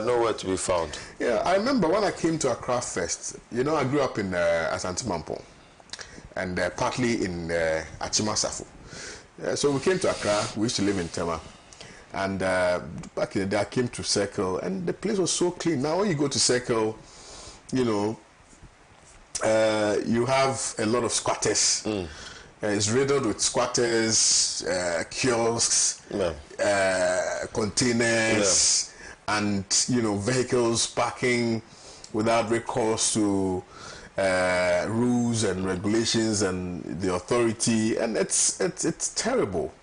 nowhere to be found. Yeah, I remember when I came to Accra first, you know, I grew up in Asante Mampong and partly in Achima Safo. So we came to Accra, we used to live in Tema. And back in the day, I came to Circle, and the place was so clean. Now, when you go to Circle, you know, you have a lot of squatters. It's riddled with squatters, kiosks, containers, and, you know, vehicles parking without recourse to rules and regulations and the authority, and it's terrible.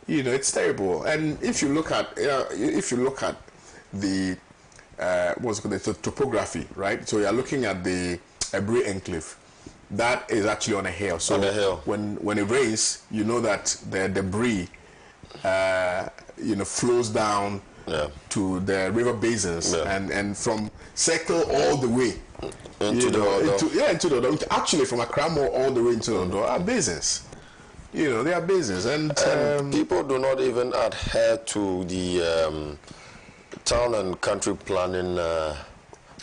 You know, it's terrible. And if you look at the what's it called, the topography, right? So you're looking at the Ebre enclave. That is actually on a hill. So on a hill. When it rains, you know that the debris, you know, flows down to the river basins, and from Circle all the way into the Odo. Actually, from Accra all the way into the Odo are basins. You know, they are basins, and people do not even adhere to the town and country planning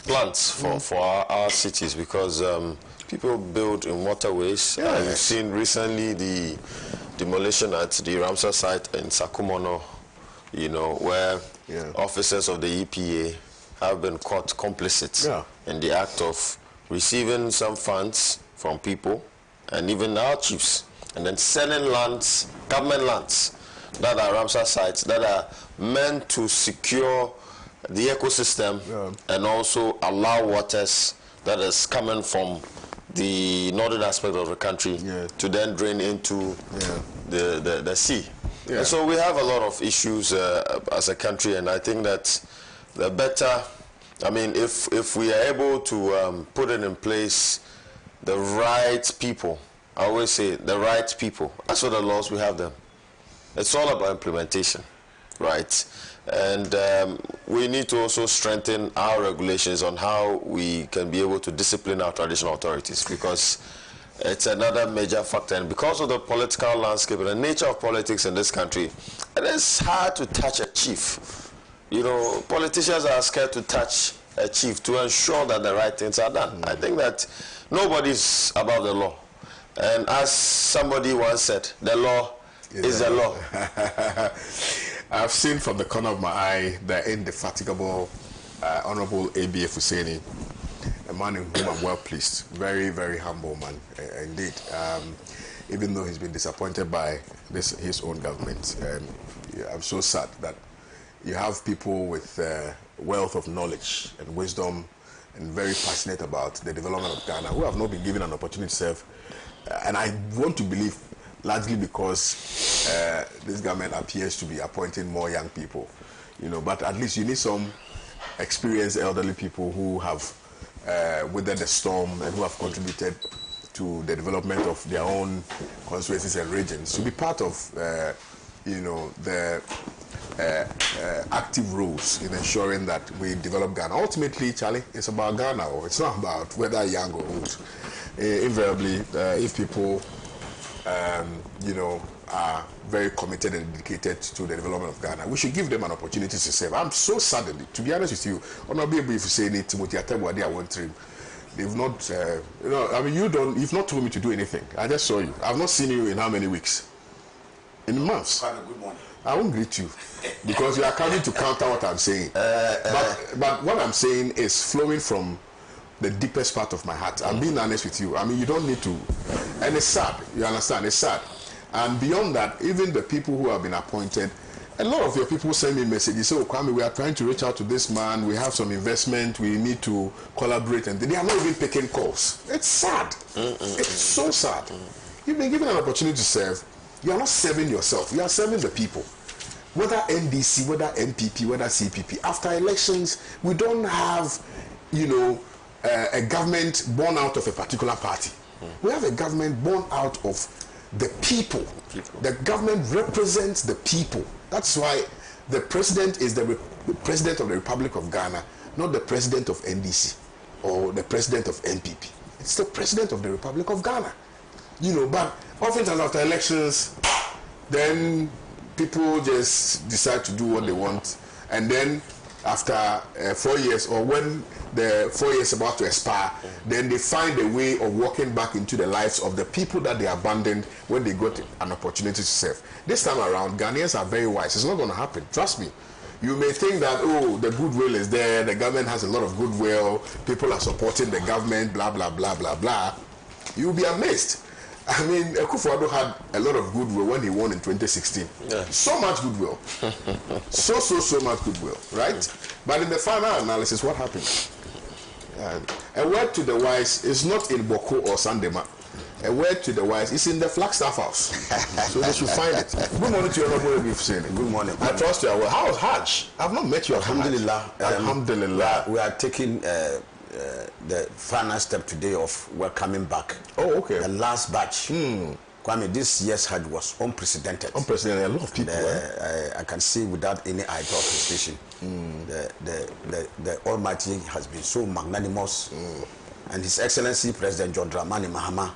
plans for our cities, because people build in waterways. Yes. You've seen recently the demolition at the Ramsar site in Sakumono, you know, where officers of the EPA have been caught complicit in the act of receiving some funds from people and even our chiefs, and then selling lands, government lands, that are Ramsar sites, that are meant to secure the ecosystem and also allow waters that is coming from the northern aspect of the country to then drain into the sea. And so we have a lot of issues as a country, and I think that the better, I mean, if we are able to put it in place, the right people, I always say the right people, that's what the laws, we have them. It's all about implementation, right? And we need to also strengthen our regulations on how we can be able to discipline our traditional authorities, because it's another major factor. And because of the political landscape and the nature of politics in this country, it is hard to touch a chief. You know, politicians are scared to touch a chief to ensure that the right things are done. I think that nobody's above the law. And as somebody once said, the law is the law. I've seen from the corner of my eye the indefatigable Honorable A.B.A. Husseini, a man in whom I'm well pleased. Very, very humble man, indeed. Even though he's been disappointed by his own government. I'm so sad that you have people with wealth of knowledge and wisdom and very passionate about the development of Ghana who have not been given an opportunity to serve. And I want to believe largely because this government appears to be appointing more young people, you know, but at least you need some experienced elderly people who have weathered the storm and who have contributed to the development of their own constituencies and regions to be part of, you know, the active roles in ensuring that we develop Ghana. Ultimately, Charlie, it's about Ghana, or it's not about whether young or old. Invariably, if people, you know, are very committed and dedicated to the development of Ghana, we should give them an opportunity to serve. I'm so saddened, to be honest with you, Honorable if you say it, Timothy Atebwade, I want to. They've not, you know, I mean, you've not told me to do anything. I just saw you. I've not seen you in how many weeks? In months. Good morning. I won't greet you because you are coming to counter what I'm saying. But what I'm saying is flowing from the deepest part of my heart. I'm being honest with you. I mean, you don't need to. And it's sad. You understand? It's sad. And beyond that, even the people who have been appointed, a lot of your people send me messages. Say, oh, Kwame, we are trying to reach out to this man. We have some investment. We need to collaborate. And they are not even taking calls. It's sad. It's so sad. You've been given an opportunity to serve. You are not serving yourself. You are serving the people. Whether NDC, whether MPP, whether CPP. After elections, we don't have, you know, a government born out of a particular party. We have a government born out of the people. The government represents the people. That's why the president is the president of the Republic of Ghana, not the president of NDC or the president of MPP. It's the president of the Republic of Ghana. You know, but oftentimes after elections, then people just decide to do what they want, and then after 4 years, or when the 4 years about to expire, then they find a way of walking back into the lives of the people that they abandoned when they got an opportunity to serve. This time around, Ghanaians are very wise. It's not going to happen. Trust me. You may think that, oh, the goodwill is there, the government has a lot of goodwill, people are supporting the government, blah, blah, blah, blah, blah. You'll be amazed. I mean, Akufo-Addo had a lot of goodwill when he won in 2016. Yeah. So much goodwill. so much goodwill, right? But in the final analysis, what happened? A word to the wise is not in Boko or Sandema. A word to the wise is in the Flagstaff House. So they should find it. Good morning to you, Honorable Hussein. Good morning. I trust you are well. How is Hajj? I've not met you. Alhamdulillah. Alhamdulillah. We are taking the final step today of welcoming back. Oh, okay. The last batch. Kwame, this year's Hajj was unprecedented. Unprecedented. A lot of people. I can see without any idea of hesitation. The Almighty has been so magnanimous, and His Excellency President John Dramani Mahama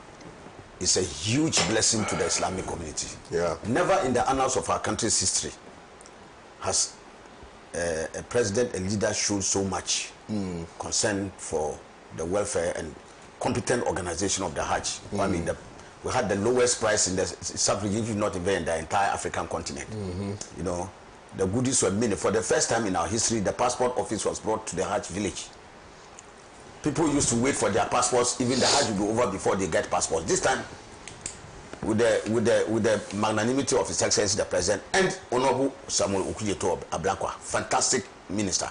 is a huge blessing to the Islamic community. Yeah. Never in the annals of our country's history has a president, a leader shown so much concern for the welfare and competent organization of the Hajj. I mean, we had the lowest price in the sub-region, if not even in the entire African continent. You know, the goodies were many. For the first time in our history, the passport office was brought to the Hajj village. People used to wait for their passports, even the Hajj would be over before they get passports. This time, with the magnanimity of His Excellency the President and Honorable Samuel Okudzeto Ablakwa, fantastic minister,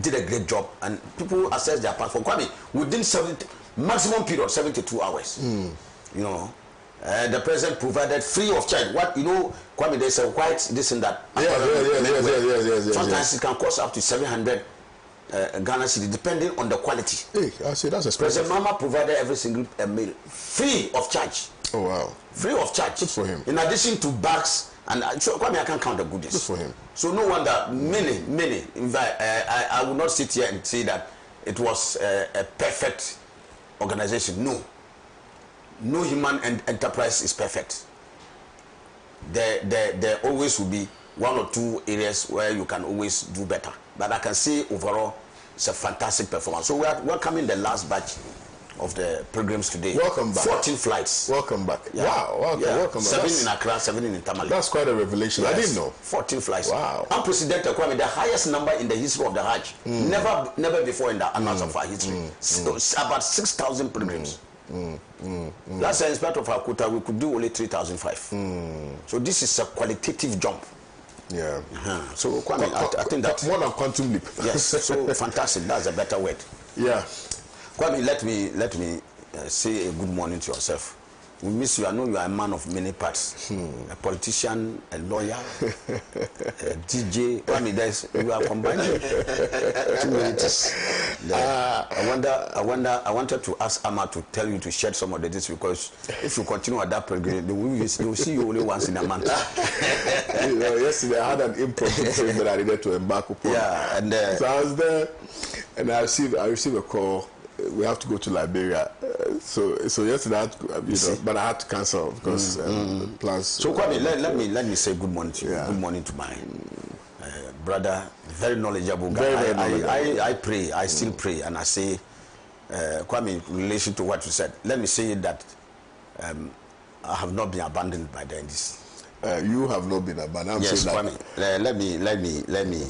did a great job, and people assessed their passport. Kwame, within maximum period 72 hours. You know, the President provided free of charge. What, you know, Kwame, there's a quite this and that. Sometimes it can cost up to 700 Ghana cedi, depending on the quality. Hey, I say that's expensive. President Mama provided every single meal free of charge. Oh wow! Free of charge. Good for him. In addition to bags, and so Kwame, I can't count the goodies. Good for him. So no wonder many. In fact, I will not sit here and say that it was a perfect organization. No human enterprise is perfect. There always will be one or two areas where you can always do better. But I can say overall, it's a fantastic performance. So we are welcoming the last batch of the pilgrims today. Welcome back. 14 flights. Welcome back. Yeah. Wow. Welcome back. 7 in Accra, 7 in Tamale. That's quite a revelation. Yes. I didn't know. 14 flights. Wow. Unprecedented, Kwame, the highest number in the history of the Hajj. Never before in the annals of our history. So it's about 6,000 pilgrims. Last year, in spite of our quota, we could do only 3,005. So this is a qualitative jump. Yeah. So Kwame, I think that more than quantum leap. Yes. So fantastic. That's a better word. Yeah. Kwame, let me say a good morning to yourself. We miss you. I know you are a man of many parts. A politician, a lawyer, a DJ. Kwame, you are combining two minutes. I wanted to ask Amma to tell you to shed some of the this, because if you continue at that program, they will see you only once in a month. You know, yesterday I had an impromptu trip that I needed to embark upon. Yeah, and so I was there, and I received a call. We have to go to Liberia. So yesterday I had to, but I had to cancel because plans. So Kwame, let me say good morning to you. Yeah. Good morning to my brother, very knowledgeable guy. Very knowledgeable. I pray, I still pray, and I say, Kwame, in relation to what you said, let me say that I have not been abandoned by the NDC. You have not been abandoned. Yes, Kwame. Let me.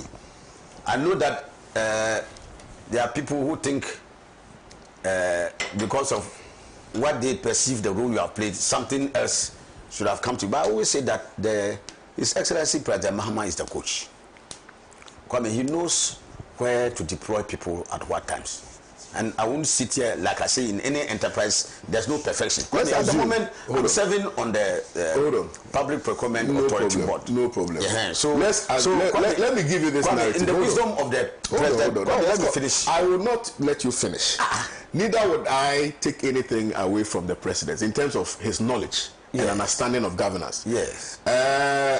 I know that there are people who think because of what they perceive the role you have played, something else should have come to you. But I always say that His Excellency President Mahama is the coach. Kwame, he knows where to deploy people at what times. And I won't sit here, like I say, in any enterprise, there's no perfection. At the moment, I'm serving on the Public Procurement Authority Board. No problem. Yeah. So let me give you this narrative. In the wisdom of the president, let me finish. I will not let you finish. Neither would I take anything away from the president in terms of his knowledge and understanding of governance. Yes.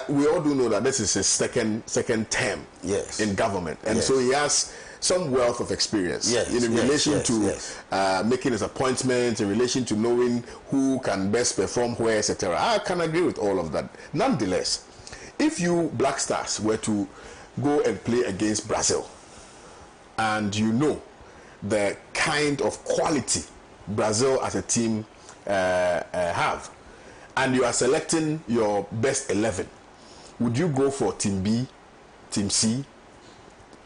We all do know that this is his second term in government, and so he has some wealth of experience in relation to making his appointments, in relation to knowing who can best perform where, etc. I can agree with all of that. Nonetheless, if you Black Stars were to go and play against Brazil, and you know the kind of quality Brazil as a team have, and you are selecting your best 11, would you go for Team B, Team C,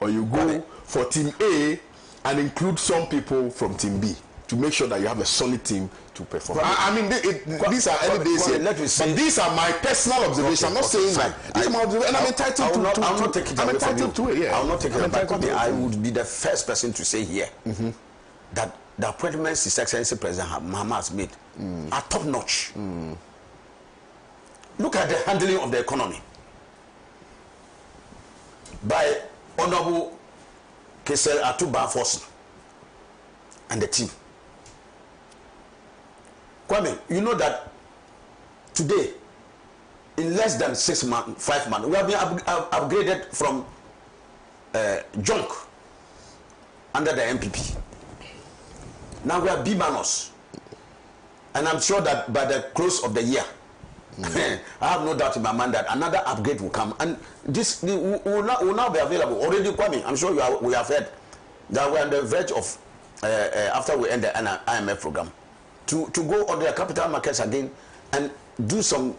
or you go for Team A and include some people from Team B to make sure that you have a solid team to perform? I mean, these are early days here, but these are my personal observations. I'm not saying that. These are my observations, and I'm entitled to it. I will not take it away. I would be the first person to say here that the appointments His Excellency President Mahama has made are top notch. Look at the handling of the economy by Honorable Kesel Atuba Fosun and the team. Kwame, you know that today, in less than 5 months, we have been upgraded from junk under the MPP. Now we are B-, and I'm sure that by the close of the year, I have no doubt in my mind that another upgrade will come, and this will now be available. Already, Kwame, I'm sure we have heard that we're on the verge of, after we end the IMF program, to go on the capital markets again and do some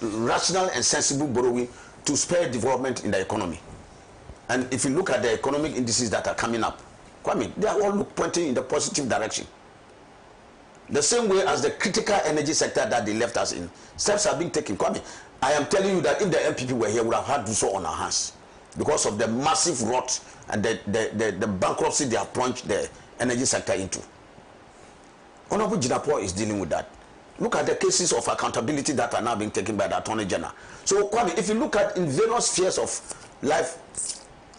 rational and sensible borrowing to spur development in the economy. And if you look at the economic indices that are coming up, Kwame, they are all pointing in the positive direction. The same way as the critical energy sector that they left us in, steps are being taken. Kwame, I am telling you that if the MPP were here, we would have had to do so on our hands because of the massive rot and the bankruptcy they have plunged the energy sector into. Honorable Jinapo is dealing with that. Look at the cases of accountability that are now being taken by the Attorney General. So, Kwame, if you look at in various spheres of life,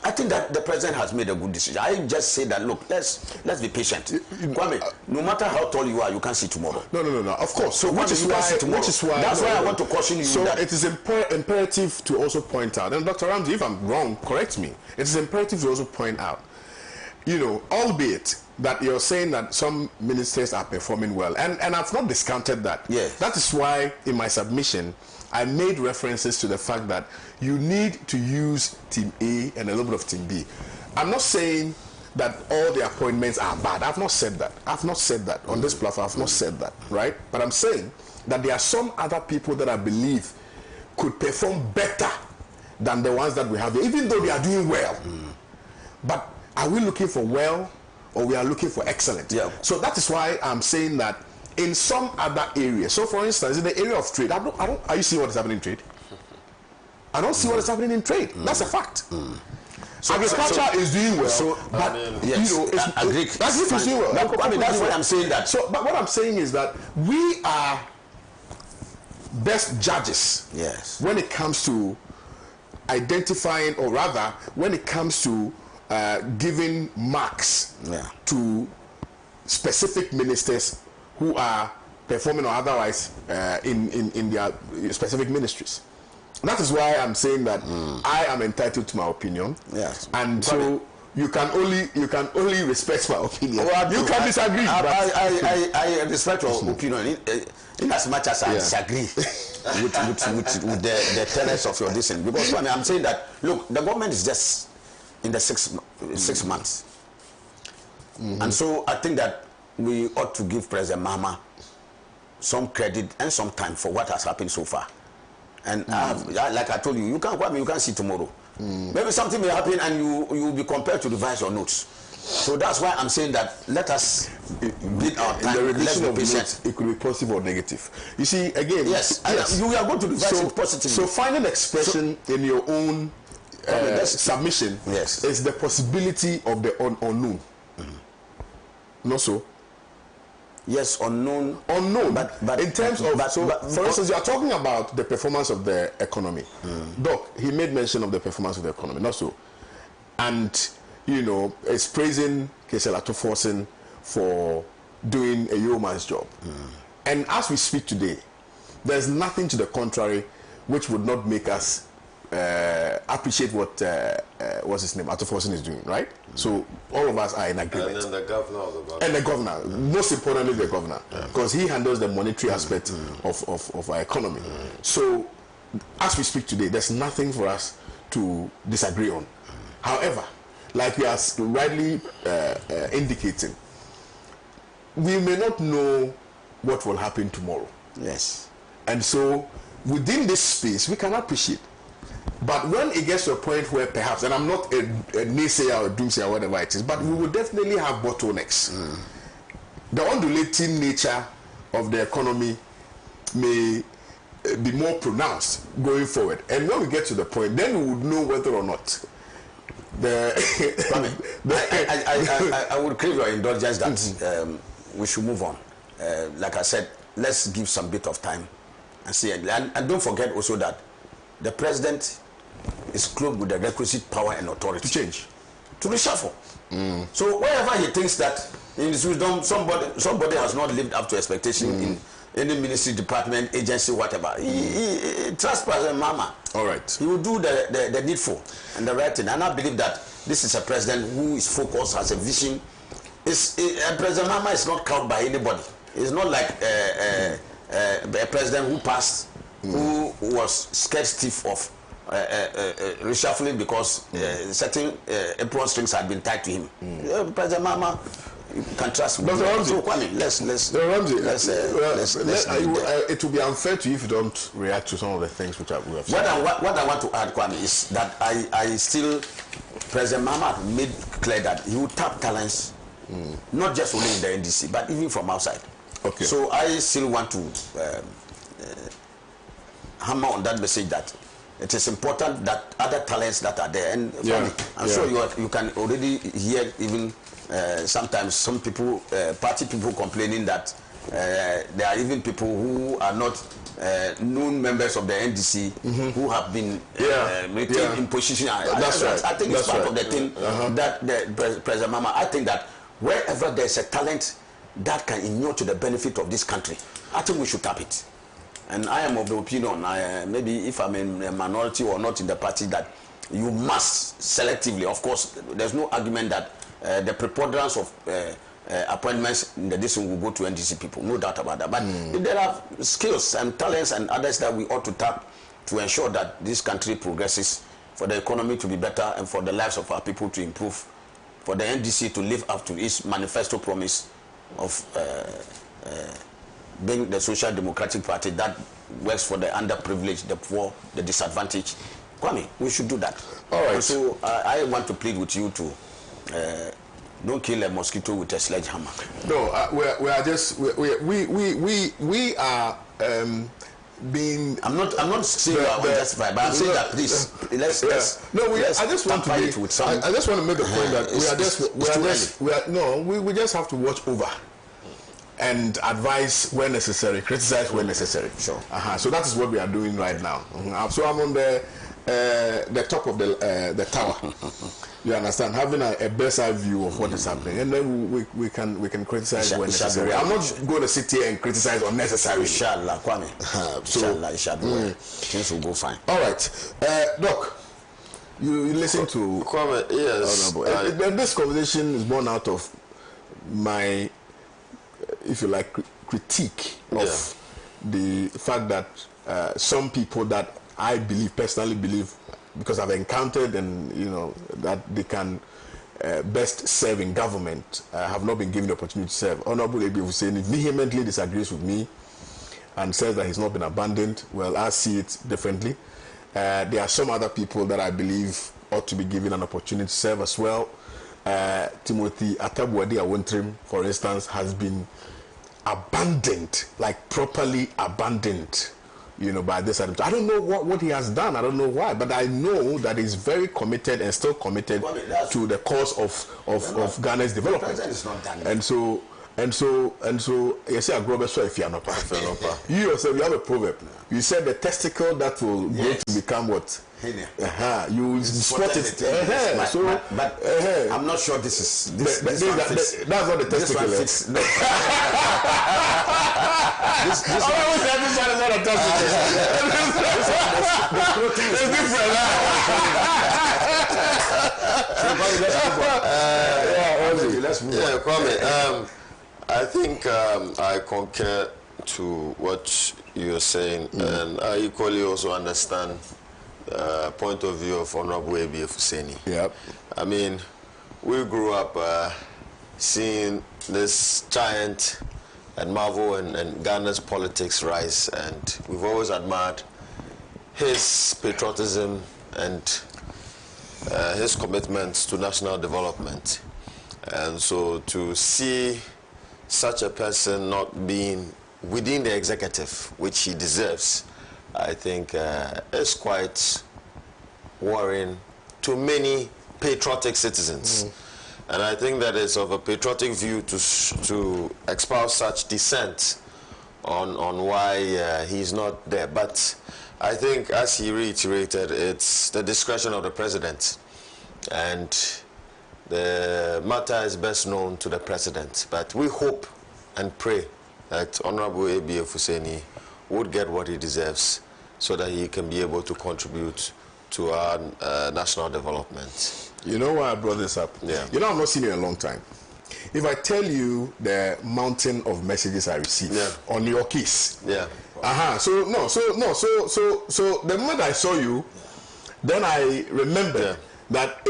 I think that the president has made a good decision. I just say that, look, let's be patient. Kwame, no matter how tall you are, you can't see tomorrow. No. Of course. So which is why that's why I want to caution you. So it is imperative to also point out, and Dr. Ramsey, if I'm wrong, correct me. It is imperative to also point out, albeit that you're saying that some ministers are performing well, and I've not discounted that. Yes. That is why in my submission I made references to the fact that you need to use Team A and a little bit of Team B. I'm not saying that all the appointments are bad. I've not said that. On this platform. I've not said that, right? But I'm saying that there are some other people that I believe could perform better than the ones that we have here, even though they are doing well. But are we looking for well, or we are looking for excellent? Yeah. So that is why I'm saying that in some other areas. So, for instance, in the area of trade, are you seeing what is happening in trade? I don't see what is happening in trade. That's a fact. So agriculture is doing well. But yes, that's doing well. That's what I'm saying. That. So, but what I'm saying is that we are best judges. Yes. When it comes to identifying, or rather, when it comes to giving marks to specific ministers who are performing or otherwise in their specific ministries. That is why I'm saying that I am entitled to my opinion. Yes. And so you can only respect my opinion. Well, you can disagree. I respect your opinion in as much as I disagree with the tenets of your decision. Because I'm saying that, look, the government is just in the 6 months. And so I think that we ought to give President Mahama some credit and some time for what has happened so far. And like I told you, you can't see tomorrow. Maybe something may happen and you will be compelled to revise your notes. So that's why I'm saying that let us bid our time. The revision of notes, it could be positive or negative. You see, again, yes. You are going to revise it positively. So finding expression in your own submission is the possibility of the unknown. Not so. Yes, unknown. But in terms of, for instance, you are talking about the performance of the economy. Doc, he made mention of the performance of the economy, not so. And, it's praising Kesel Atuba for doing a yeoman's job. And as we speak today, there's nothing to the contrary which would not make us appreciate what's his name, Atuba is doing, right? So all of us are in agreement. And then the governor of the bank. And the governor, most importantly the governor, because he handles the monetary aspect of our economy. So as we speak today, there's nothing for us to disagree on. However, like we are rightly indicating, we may not know what will happen tomorrow. Yes. And so within this space, we can appreciate. But when it gets to a point where perhaps, and I'm not a naysayer or doomsayer or whatever it is, but we will definitely have bottlenecks. The undulating nature of the economy may be more pronounced going forward. And when we get to the point, then we would know whether or not I would crave your indulgence that we should move on. Like I said, let's give some bit of time and see. And don't forget also that the president is clothed with the requisite power and authority to change, to reshuffle. So wherever he thinks that in his wisdom somebody has not lived up to expectation in any ministry, department, agency, whatever, he trusts President Mama. All right. He will do the needful and the right thing. And I believe that this is a president who is focused, has a vision. President Mama is not cowed by anybody. It's not like a president who passed, who was scared stiff of reshuffling because certain apron strings had been tied to him. President Mama, you can trust me. Dr. Ramsey, it will be unfair to you if you don't react to some of the things which we have said. What I want to add, Kwame, is that I still, President Mama made clear that he would tap talents, not just only in the NDC, but even from outside. Okay. So I still want to hammer on that message that it is important that other talents that are there, and I'm sure you can already hear even sometimes some people, party people complaining that there are even people who are not known members of the NDC who have been retained in position. That's right. I think it's part of the thing that the President Mama, I think that wherever there's a talent that can inure to the benefit of this country, I think we should tap it. And I am of the opinion, maybe if I'm in a minority or not in the party, that you must selectively, of course, there's no argument that the preponderance of appointments in the district will go to NDC people, no doubt about that. But there are skills and talents and others that we ought to tap to ensure that this country progresses, for the economy to be better and for the lives of our people to improve, for the NDC to live up to its manifesto promise of being the social democratic party that works for the underprivileged, the poor, the disadvantaged. Kwame, we should do that. All right. And so I want to plead with you to don't kill a mosquito with a sledgehammer. No, we are just we are being. I'm not saying you are unjustified, but I'm saying that please let's I just want to make the point that we just have to watch over and advise where necessary, criticize where necessary. Sure. So that is what we are doing right now. So I'm on the top of the tower. You understand? Having a bird's eye view of what is happening, and then we can criticize when necessary. I'm not going to sit here and criticize unnecessarily. Inshallah, Kwame. Inshallah, inshallah. Things will go fine. All right, Doc. You listen to Kwame. Yes. This conversation is born out of my, if you like, critique of the fact that some people that I personally believe, because I've encountered and that they can best serve in government, have not been given the opportunity to serve. Honorable Abi Hussein vehemently disagrees with me and says that he's not been abandoned. Well, I see it differently. There are some other people that I believe ought to be given an opportunity to serve as well. Timothy Atabuadi Awontrim, for instance, has been abandoned, like properly abandoned, by this administration. I don't know what he has done. I don't know why, but I know that he's very committed and still committed to the cause of Ghana's development. And so, you say, you yourself, you have a proverb. You said the testicle that will grow to become what? You spot it. But I'm not sure this is this one fits. That's not the testicle. This one fits. This one is not a testicle. It's different. Let's move on. Yeah, Kwame. I think I concur to what you're saying, and I equally also understand point of view of Honorable A.B. Fuseni. Yep. I mean, we grew up seeing this giant and marvel and Ghana's politics rise, and we've always admired his patriotism and his commitments to national development. And so to see such a person not being within the executive, which he deserves, I think is quite worrying to many patriotic citizens. And I think that it's of a patriotic view to espouse such dissent on why he's not there. But I think, as he reiterated, it's the discretion of the president, and the matter is best known to the president. But we hope and pray that Honorable A.B. Fuseni would get what he deserves so that he can be able to contribute to our national development. You know why I brought this up? Yeah. You know, I've not seen you in a long time. If I tell you the mountain of messages I receive on your case, so the moment I saw you, then I remembered that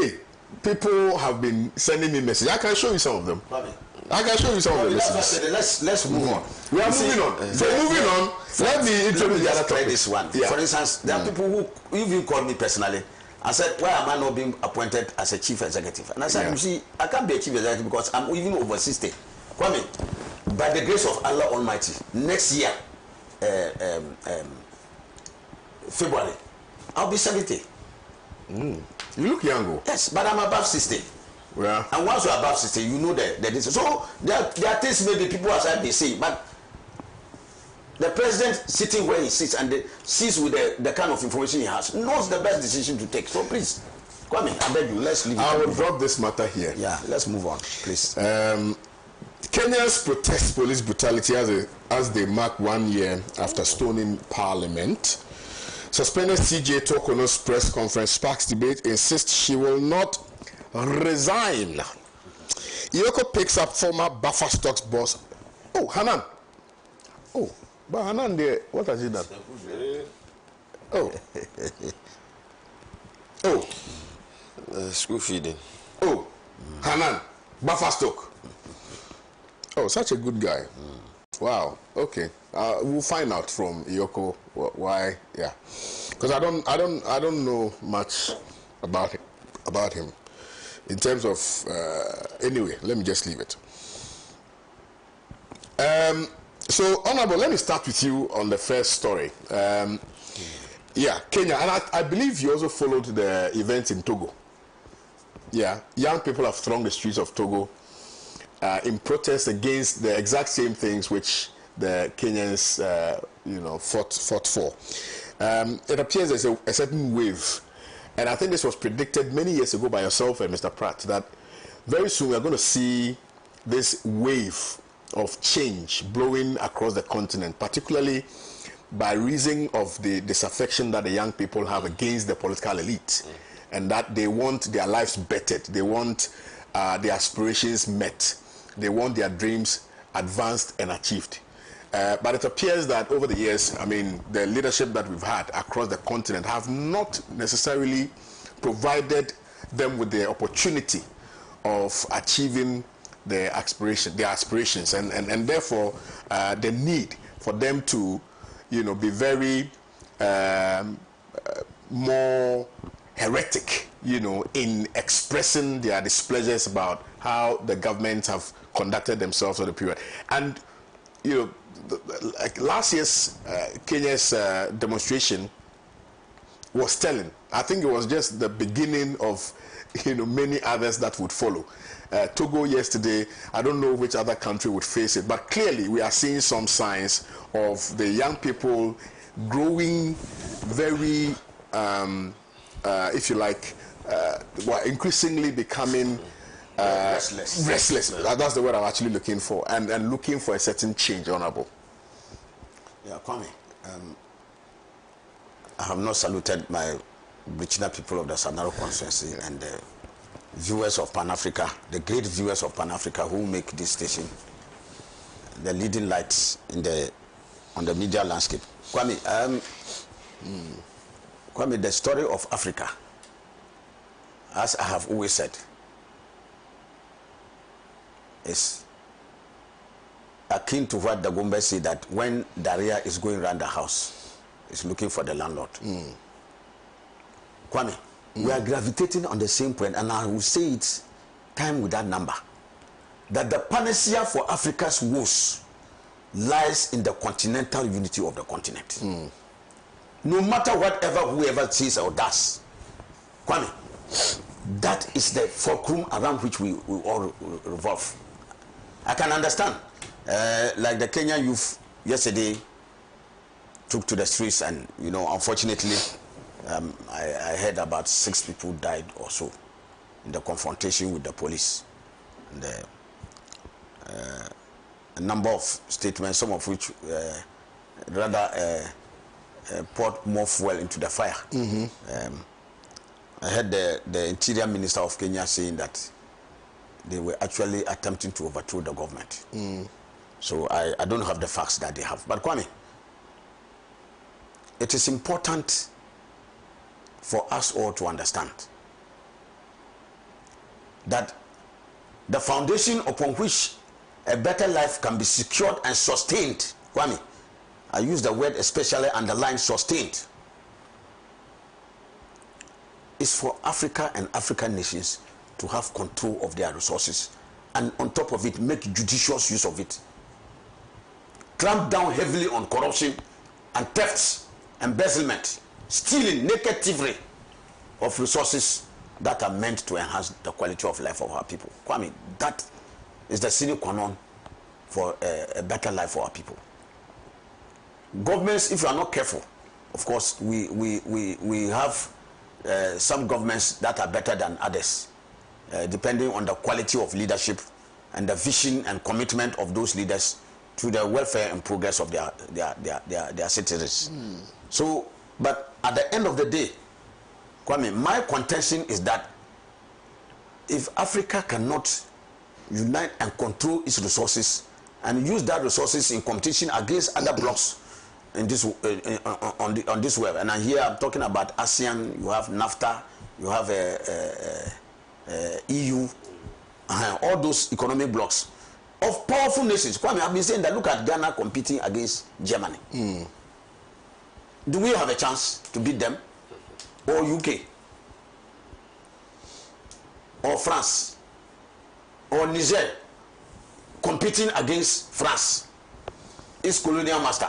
people have been sending me messages. I can show you some of them. I can show you some of the messages. Let's move on. We are moving on. So moving on, let me introduce the other topic. This one. Yeah. For instance, there are people who even called me personally and said, why am I not being appointed as a chief executive? And I said, you see, I can't be a chief executive because I'm even over 60. Kwame, by the grace of Allah Almighty, next year, February, I'll be 70. You look young. Yes, but I'm above 60. Yeah. And once you're above 60, you know that is. So there are things maybe people outside they say, but the president sitting where he sits and sees with the kind of information he has, knows the best decision to take. So please, come in, I beg you, let's leave it. I will drop this matter here. Yeah, let's move on, please. Kenyans protest police brutality as they mark 1 year after stoning parliament. Suspended CJ Tokono's press conference sparks debate, insists she will not resign. Iyoko picks up former Buffer Stocks boss. Oh, Hanan. Oh, but Hanan there, what has he done? Oh. School feeding. Oh, Hanan, Buffer Stock. Oh, such a good guy. Wow. Okay. We'll find out from Iyoko why. Yeah, because I don't know much about him. In terms of anyway, let me just leave it. So, Honorable, let me start with you on the first story. Yeah, Kenya, and I believe you also followed the events in Togo. Yeah, young people have thronged the streets of Togo in protest against the exact same things which the Kenyans, fought for. It appears there's a certain wave, and I think this was predicted many years ago by yourself and Mr. Pratt, that very soon we're going to see this wave of change blowing across the continent, particularly by reason of the disaffection that the young people have against the political elite, and that they want their lives bettered, they want their aspirations met, they want their dreams advanced and achieved. But it appears that over the years, I mean, the leadership that we've had across the continent have not necessarily provided them with the opportunity of achieving their aspirations, and therefore the need for them to, be very more heretic, in expressing their displeasures about how the governments have conducted themselves over the period. And like last year's Kenya's demonstration was telling. I think it was just the beginning of many others that would follow. Togo yesterday, I don't know which other country would face it, but clearly we are seeing some signs of the young people growing very, if you like, increasingly becoming restless. That's the word I'm actually looking for, and looking for a certain change, Honorable. Yeah, Kwame, I have not saluted my Burkina people of the Sanaro constituency and the viewers of Pan-Africa, the great viewers of Pan-Africa who make this station the leading lights on the media landscape. Kwame, Kwame, the story of Africa, as I have always said, is akin to what the Gombe say, that when Daria is going around the house, is looking for the landlord. Kwame, we are gravitating on the same point, and I will say it time with that number, that the panacea for Africa's woes lies in the continental unity of the continent. No matter whatever whoever says or does, Kwame, that is the fulcrum around which we all revolve. I can understand, like the Kenyan youth yesterday took to the streets, and unfortunately, I heard about 6 people died or so in the confrontation with the police. And a number of statements, some of which poured more fuel into the fire. I heard the Interior Minister of Kenya saying that they were actually attempting to overthrow the government. So I don't have the facts that they have. But Kwame, it is important for us all to understand that the foundation upon which a better life can be secured and sustained, Kwame, I use the word especially underlined, sustained, is for Africa and African nations to have control of their resources, and on top of it, make judicious use of it. Clamp down heavily on corruption and thefts, embezzlement, stealing, naked thievery of resources that are meant to enhance the quality of life of our people. Kwame, that is the sine qua non for a better life for our people. Governments, if you are not careful, of course, we have some governments that are better than others, depending on the quality of leadership and the vision and commitment of those leaders to the welfare and progress of their citizens. So, but at the end of the day, Kwame, my contention is that if Africa cannot unite and control its resources and use that resources in competition against other blocks in this on this web, and here I'm talking about ASEAN, you have NAFTA, you have EU, all those economic blocks of powerful nations. Kwame, I've been saying that, look at Ghana competing against Germany. Do we have a chance to beat them? Or UK? Or France? Or Niger competing against France, its colonial master?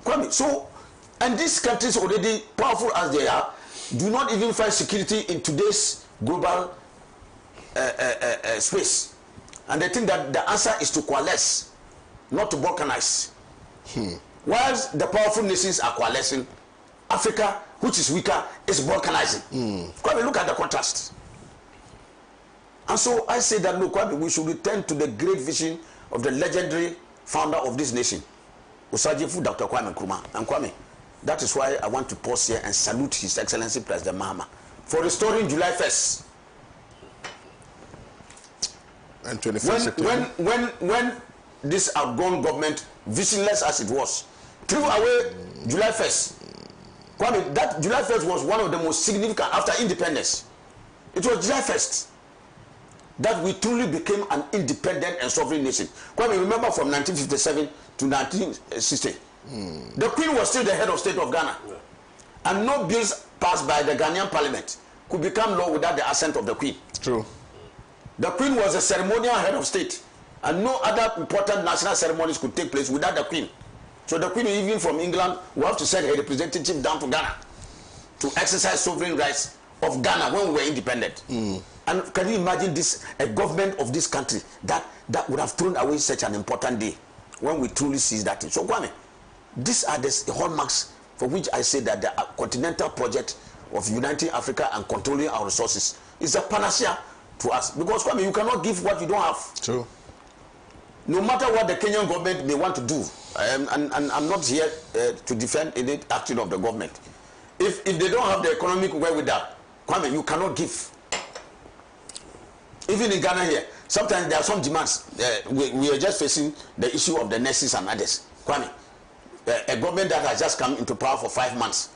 Kwame, so, and these countries, already powerful as they are, do not even find security in today's global space. And they think that the answer is to coalesce, not to balkanize. Whilst the powerful nations are coalescing, Africa, which is weaker, is balkanizing. Kwame, look at the contrast. And so I say that, look, Kwame, we should return to the great vision of the legendary founder of this nation, Osagyefo Dr. Kwame Nkrumah. And Kwame, that is why I want to pause here and salute His Excellency President Mahama for restoring July 1st. And 21st when this outgone government, visionless as it was, threw away July 1st. Kwame, that July 1st was one of the most significant after independence. It was July 1st that we truly became an independent and sovereign nation. Kwame, remember from 1957 to 1960, the Queen was still the head of state of Ghana. And no bills passed by the Ghanaian parliament could become law without the assent of the Queen. True. The Queen was a ceremonial head of state, and no other important national ceremonies could take place without the Queen. So the Queen, even from England, will have to send her representative down to Ghana to exercise sovereign rights of Ghana when we were independent. And can you imagine this, a government of this country that would have thrown away such an important day when we truly seize that thing? So Kwame, these are the hallmarks for which I say that the Continental project of uniting Africa and controlling our resources is a panacea to us. Because Kwame, you cannot give what you don't have. True. No matter what the Kenyan government may want to do, and I'm not here to defend any action of the government. If they don't have the economic wherewithal, Kwame, you cannot give. Even in Ghana here, sometimes there are some demands. We are just facing the issue of the nurses and others. Kwame, a government that has just come into power for 5 months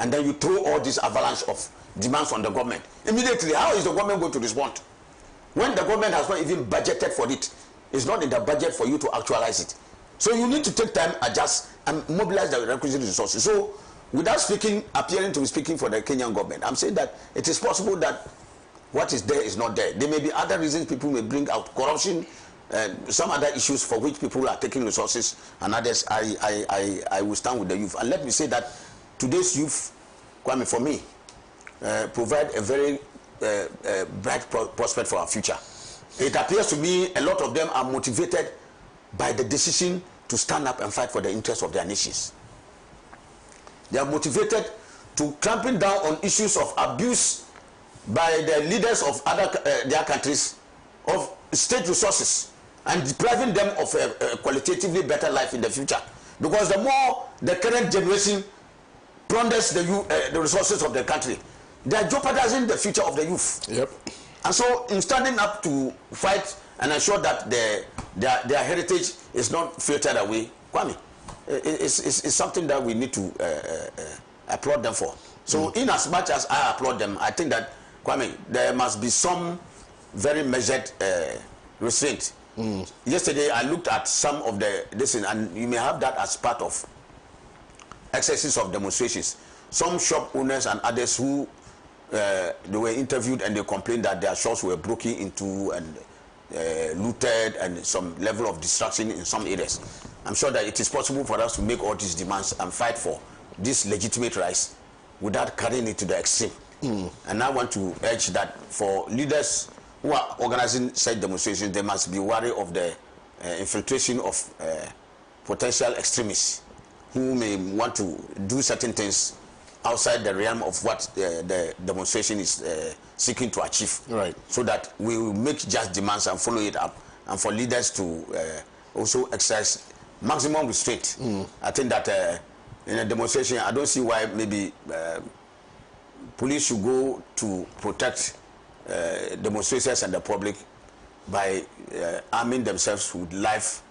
and then you throw all this avalanche of demands on the government. Immediately, how is the government going to respond? When the government has not even budgeted for it, it's not in the budget for you to actualize it. So you need to take time, adjust, and mobilize the requisite resources. So without appearing to be speaking for the Kenyan government, I'm saying that it is possible that what is there is not there. There may be other reasons people may bring out, corruption, some other issues for which people are taking resources, and others. I will stand with the youth. And let me say that today's youth, Kwame, for me, provide a very bright prospect for our future. It appears to me a lot of them are motivated by the decision to stand up and fight for the interests of their nations. They are motivated to clamping down on issues of abuse by the leaders of their countries of state resources and depriving them of a qualitatively better life in the future. Because the more the current generation plunders the resources of the country, they are jeopardizing the future of the youth. Yep. And so, in standing up to fight and ensure that their heritage is not filtered away, Kwame, it's something that we need to applaud them for. So, in as much as I applaud them, I think that, Kwame, there must be some very measured restraint. Yesterday, I looked at some of and you may have that as part of excesses of demonstrations. Some shop owners and others who they were interviewed and they complained that their shops were broken into and looted and some level of destruction in some areas. I'm sure that it is possible for us to make all these demands and fight for this legitimate rights without carrying it to the extreme. And I want to urge that for leaders who are organizing such demonstrations, they must be wary of the infiltration of potential extremists who may want to do certain things outside the realm of what the demonstration is seeking to achieve. Right. So that we will make just demands and follow it up, and for leaders to also exercise maximum restraint. I think that in a demonstration, I don't see why maybe police should go to protect demonstrators and the public by arming themselves with live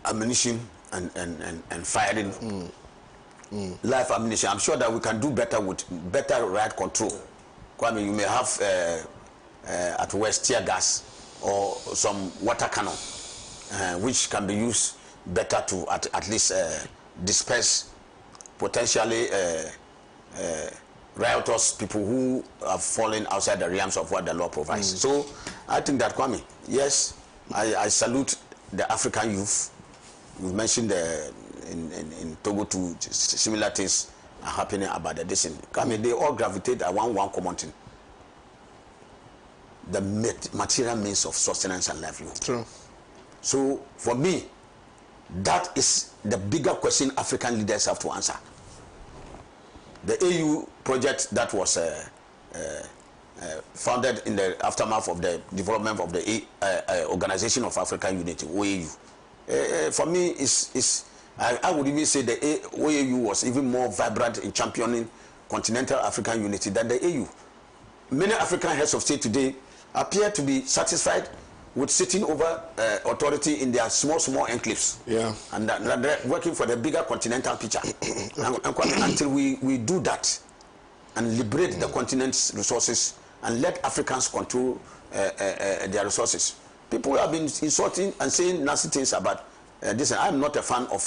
ammunition and firing live ammunition. I'm sure that we can do better with better riot control. Kwame, you may have at West tear gas or some water cannon, which can be used better to at least disperse potentially riotous people who have fallen outside the realms of what the law provides. So I think that, Kwame, yes, I salute the African youth. You mentioned in Togo too, similar things are happening about the decision. Kwame, they all gravitate at one common thing: the material means of sustenance and livelihood. True. So for me, that is the bigger question African leaders have to answer. The AU project that was founded in the aftermath of the development of the Organization of African Unity, OAU, for me I would even say the OAU was even more vibrant in championing continental African unity than the AU. Many African heads of state today appear to be satisfied with sitting over authority in their small enclaves. Yeah. And they're working for the bigger continental picture. and until we do that and liberate the continent's resources and let Africans control their resources. People have been insulting and saying nasty things about this. I'm not a fan of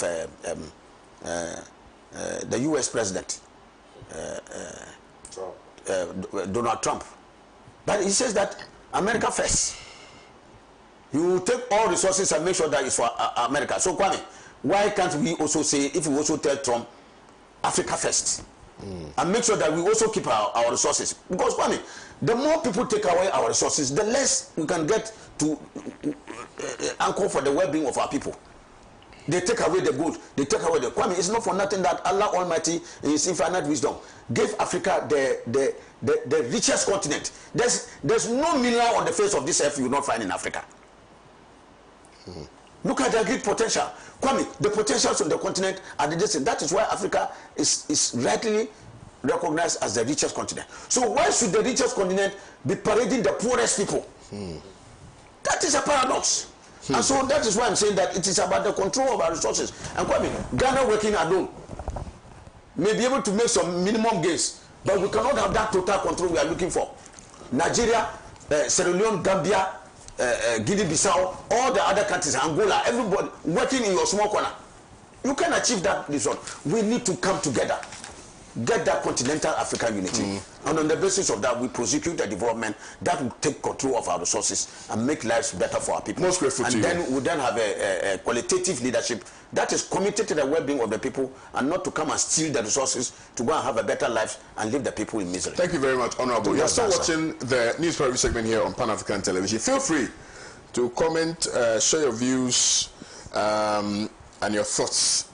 the U.S. president, Donald Trump. But he says that America first. You will take all resources and make sure that it's for America. So, Kwame, why can't we also say, if we also tell Trump, Africa first, and make sure that we also keep our resources? Because, Kwame, the more people take away our resources, the less we can get to anchor for the well-being of our people. They take away the gold, they take away the... Kwame, it's not for nothing that Allah Almighty, in His infinite wisdom, gave Africa the richest continent. There's no mineral on the face of this earth you will not find in Africa. Look at the great potential. Kwame, the potentials of the continent are the distance. That is why Africa is rightly recognized as the richest continent. So why should the richest continent be parading the poorest people? That is a paradox. And so that is why I'm saying that it is about the control of our resources. And Kwame, Ghana working alone may be able to make some minimum gains, but we cannot have that total control we are looking for. Nigeria, Sierra Leone, Gambia, Guinea-Bissau, all the other countries, Angola, everybody working in your small corner. You can achieve that result. We need to come together, get that continental African unity, and on the basis of that, we prosecute the development that will take control of our resources and make lives better for our people. Most grateful to you. And then we then have a qualitative leadership that is committed to the well-being of the people and not to come and steal the resources to go and have a better life and leave the people in misery. Thank you very much, Honorable. You're still watching the news review segment here on Pan-African Television. Feel free to comment, share your views and your thoughts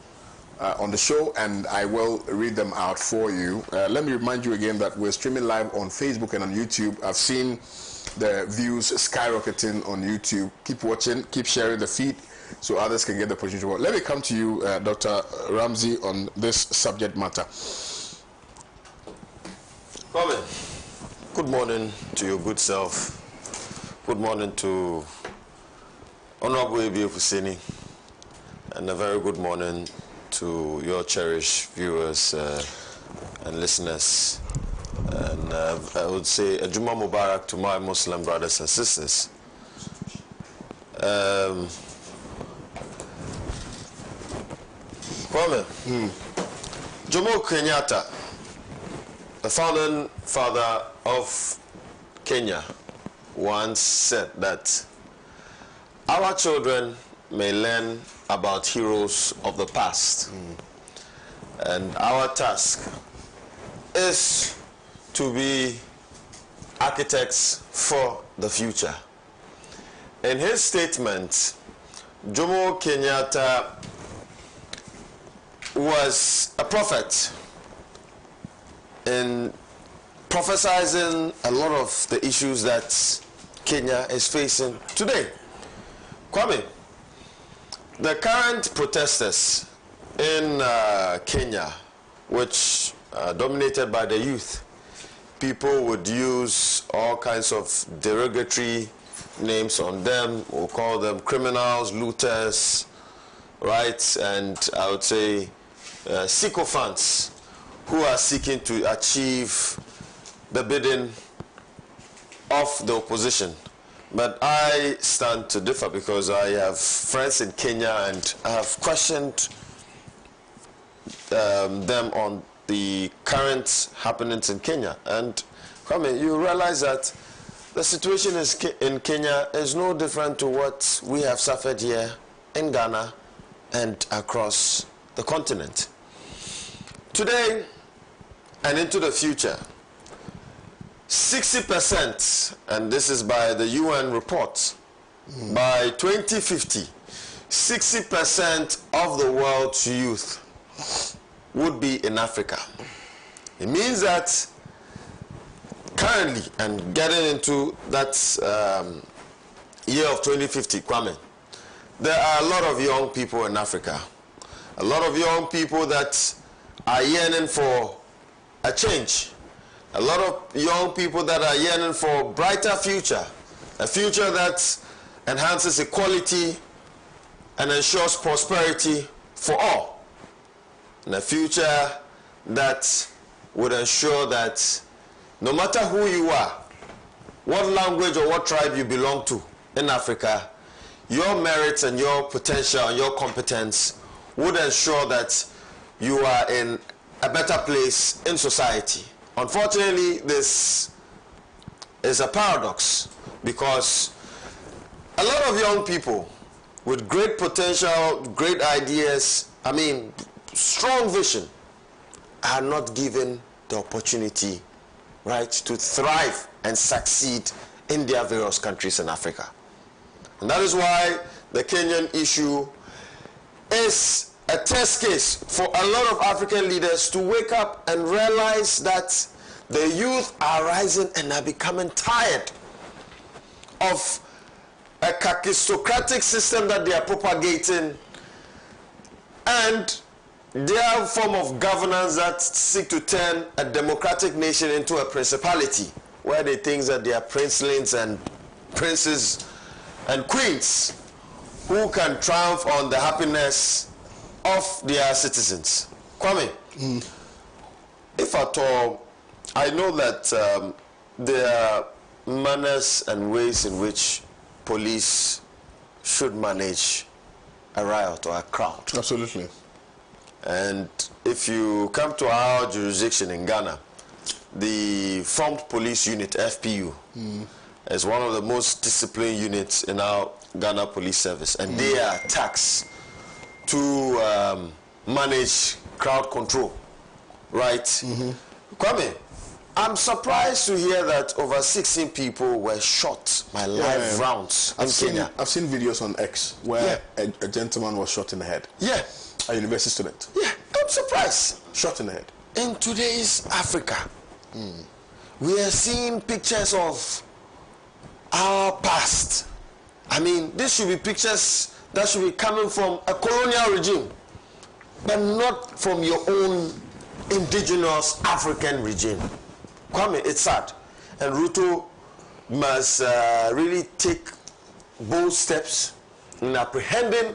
on the show, and I will read them out for you. Let me remind you again that we're streaming live on Facebook and on YouTube. I've seen the views skyrocketing on YouTube. Keep watching, keep sharing the feed so others can get the opportunity to watch. Let me come to you, Dr. Ramsey, on this subject matter. Comment. Good morning to your good self. Good morning to Honorable Ebi Fusini, and a very good morning to your cherished viewers and listeners. And I would say a Juma Mubarak to my Muslim brothers and sisters. Kwame, Jomo Kenyatta, the founding father of Kenya, once said that our children may learn about heroes of the past, and our task is to be architects for the future. In his statement, Jomo Kenyatta was a prophet in prophesizing a lot of the issues that Kenya is facing today. Kwame, the current protesters in Kenya, which are dominated by the youth, people would use all kinds of derogatory names on them. We'll call them criminals, looters, right? And I would say sycophants who are seeking to achieve the bidding of the opposition. But I stand to differ because I have friends in Kenya and I have questioned them on the current happenings in Kenya. And Kwame, you realize that the situation in Kenya is no different to what we have suffered here in Ghana and across the continent. Today and into the future, 60%, and this is by the UN report, by 2050, 60% of the world's youth would be in Africa. It means that currently, and getting into that year of 2050, Kwame, there are a lot of young people in Africa, a lot of young people that are yearning for a change, a lot of young people that are yearning for a brighter future, a future that enhances equality and ensures prosperity for all, and a future that would ensure that no matter who you are, what language or what tribe you belong to in Africa, your merits and your potential and your competence would ensure that you are in a better place in society. Unfortunately, this is a paradox because a lot of young people with great potential, great ideas, I mean, strong vision, are not given the opportunity, right, to thrive and succeed in their various countries in Africa. And that is why the Kenyan issue is a test case for a lot of African leaders to wake up and realize that the youth are rising and are becoming tired of a kakistocratic system that they are propagating and their form of governance that seek to turn a democratic nation into a principality where they think that they are princelings and princes and queens who can triumph on the happiness of their citizens. Kwame, if at all, I know that there are manners and ways in which police should manage a riot or a crowd. Absolutely. And if you come to our jurisdiction in Ghana, the Formed Police Unit, FPU, is one of the most disciplined units in our Ghana Police Service. And they are tasked to manage crowd control, right? Kwame, I'm surprised to hear that over 16 people were shot by live rounds in Kenya. I've seen videos on X where a gentleman was shot in the head. Yeah. A university student. Yeah, I'm surprised. Shot in the head. In today's Africa, we are seeing pictures of our past. I mean, this should be pictures that should be coming from a colonial regime, but not from your own indigenous African regime. Kwame, it's sad. And Ruto must really take bold steps in apprehending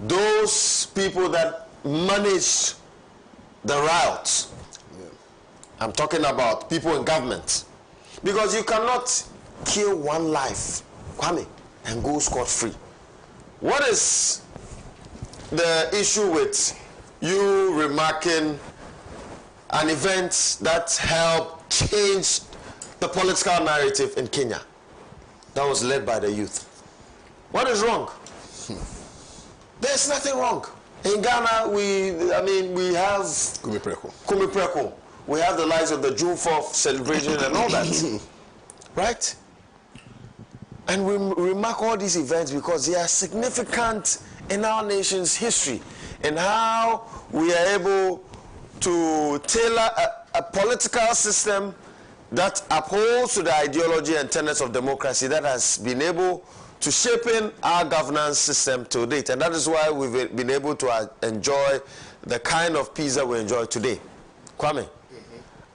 those people that manage the riots. I'm talking about people in government. Because you cannot kill one life, Kwame, and go scot-free. What is the issue with you remarking an event that helped change the political narrative in Kenya that was led by the youth? What is wrong? There's nothing wrong. In Ghana, we have Kumipreko. We have the lives of the June 4th celebration and all that. Right? And we remark all these events because they are significant in our nation's history and how we are able to tailor a political system that upholds to the ideology and tenets of democracy that has been able to shape in our governance system to date. And that is why we've been able to enjoy the kind of peace that we enjoy today. Kwame,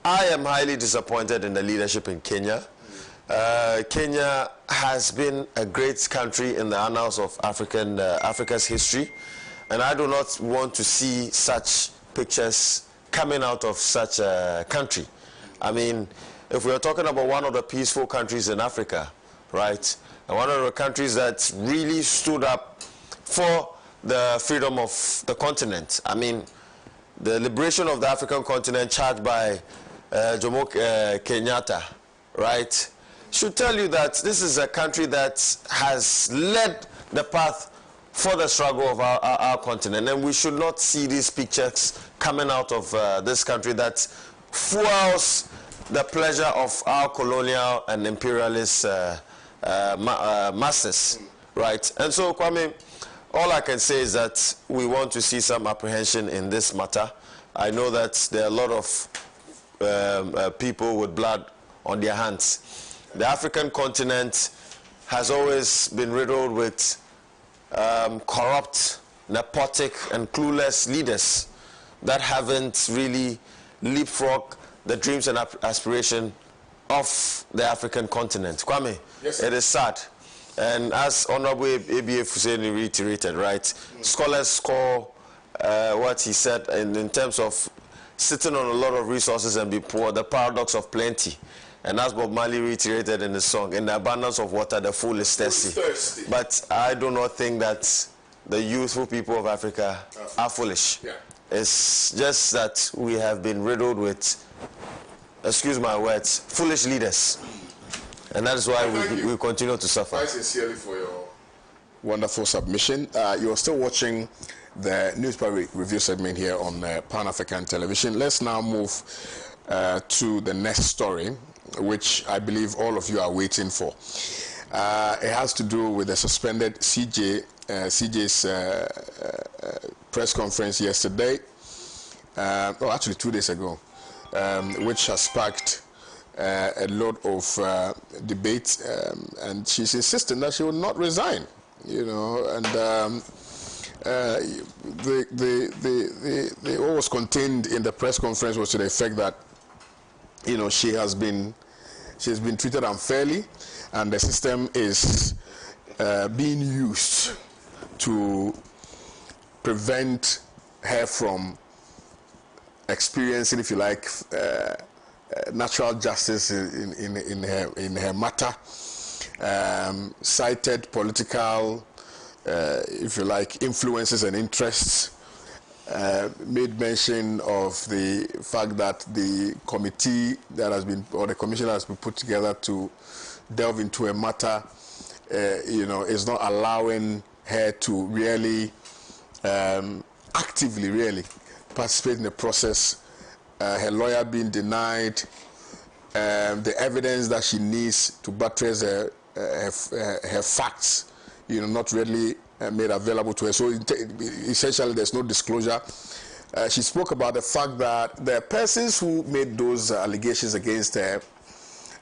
I am highly disappointed in the leadership in Kenya. Kenya has been a great country in the annals of Africa's history, and I do not want to see such pictures coming out of such a country. I mean, if we are talking about one of the peaceful countries in Africa, right, and one of the countries that really stood up for the freedom of the continent. I mean, the liberation of the African continent charged by Jomo Kenyatta, right, should tell you that this is a country that has led the path for the struggle of our continent. And we should not see these pictures coming out of this country that fuels the pleasure of our colonial and imperialist masters, right? And so, Kwame, all I can say is that we want to see some apprehension in this matter. I know that there are a lot of people with blood on their hands. The African continent has always been riddled with corrupt, nepotic, and clueless leaders that haven't really leapfrogged the dreams and aspiration of the African continent. Kwame, yes, it is sad. And as Honorable A.B.A. Fuseni reiterated, right, scholars score what he said in terms of sitting on a lot of resources and be poor, the paradox of plenty. And as Bob Marley reiterated in the song, in the abundance of water, the fool is thirsty. But I do not think that the youthful people of Africa are foolish. Yeah. It's just that we have been riddled with, excuse my words, foolish leaders. And that is why we continue to suffer. Thank you sincerely for your wonderful submission. You're still watching the newspaper review segment here on Pan-African Television. Let's now move to the next story, which I believe all of you are waiting for. It has to do with the suspended CJ's press conference yesterday, actually 2 days ago, which has sparked a lot of debate, and she's insisting that she will not resign, you know, and what was contained in the press conference was to the effect that, you know, she's been treated unfairly, and the system is being used to prevent her from experiencing, if you like, natural justice in her matter, cited political, if you like, influences and interests, made mention of the fact that the committee that has been, or the commission that has been put together to delve into a matter, is not allowing her to really actively really participate in the process. Her lawyer being denied, the evidence that she needs to buttress her facts, not really made available to her. So essentially, there's no disclosure. She spoke about the fact that the persons who made those allegations against her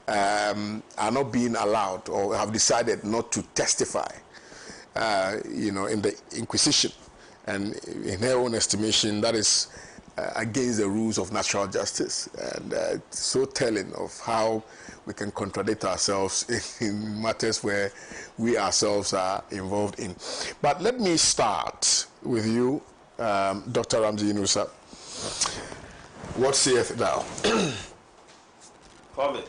are not being allowed or have decided not to testify, in the Inquisition. And in her own estimation, that is against the rules of natural justice. And it's so telling of how we can contradict ourselves in matters where we ourselves are involved in. But let me start with you, Dr. Ramsey Inusa. What sayeth thou? Comment.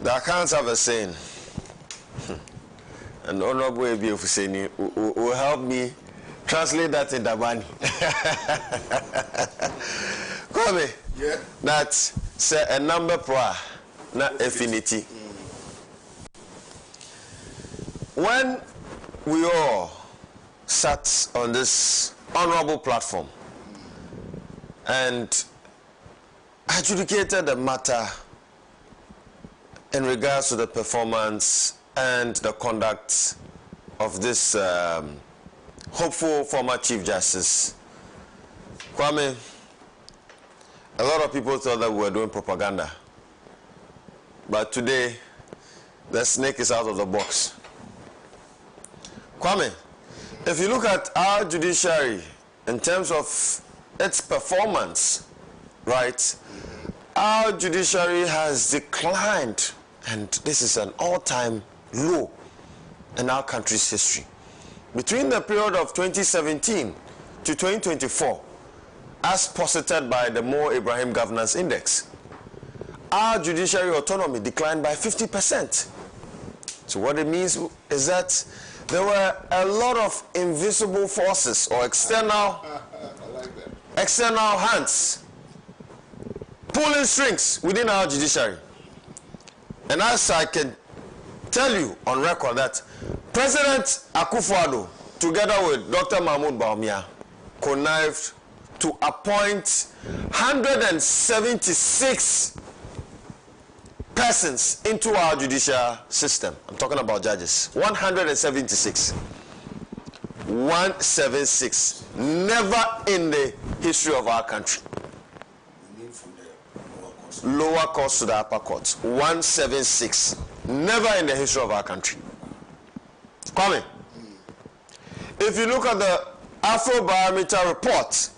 The accounts have a saying, and Honorable Ebi Ofuseni will help me translate that in Dabani. Come, yeah. That's a number pro, not affinity. When we all sat on this honorable platform and adjudicated the matter in regards to the performance and the conduct of this hopeful former Chief Justice, Kwame, a lot of people thought that we were doing propaganda. But today, the snake is out of the box. Kwame, if you look at our judiciary in terms of its performance, right, our judiciary has declined, and this is an all-time low in our country's history. Between the period of 2017 to 2024, as posited by the Mo Ibrahim Governance Index, our judiciary autonomy declined by 50%. So what it means is that there were a lot of invisible forces or external hands pulling strings within our judiciary. And as I can tell you on record that President Akufo-Addo, together with Dr. Mahmoud Bawumia, connived to appoint 176 persons into our judicial system. I'm talking about judges. 176. 176. Never in the history of our country. You mean from the lower courts? Lower courts to the upper courts. 176. Never in the history of our country. Kwame, if you look at the Afrobarometer report,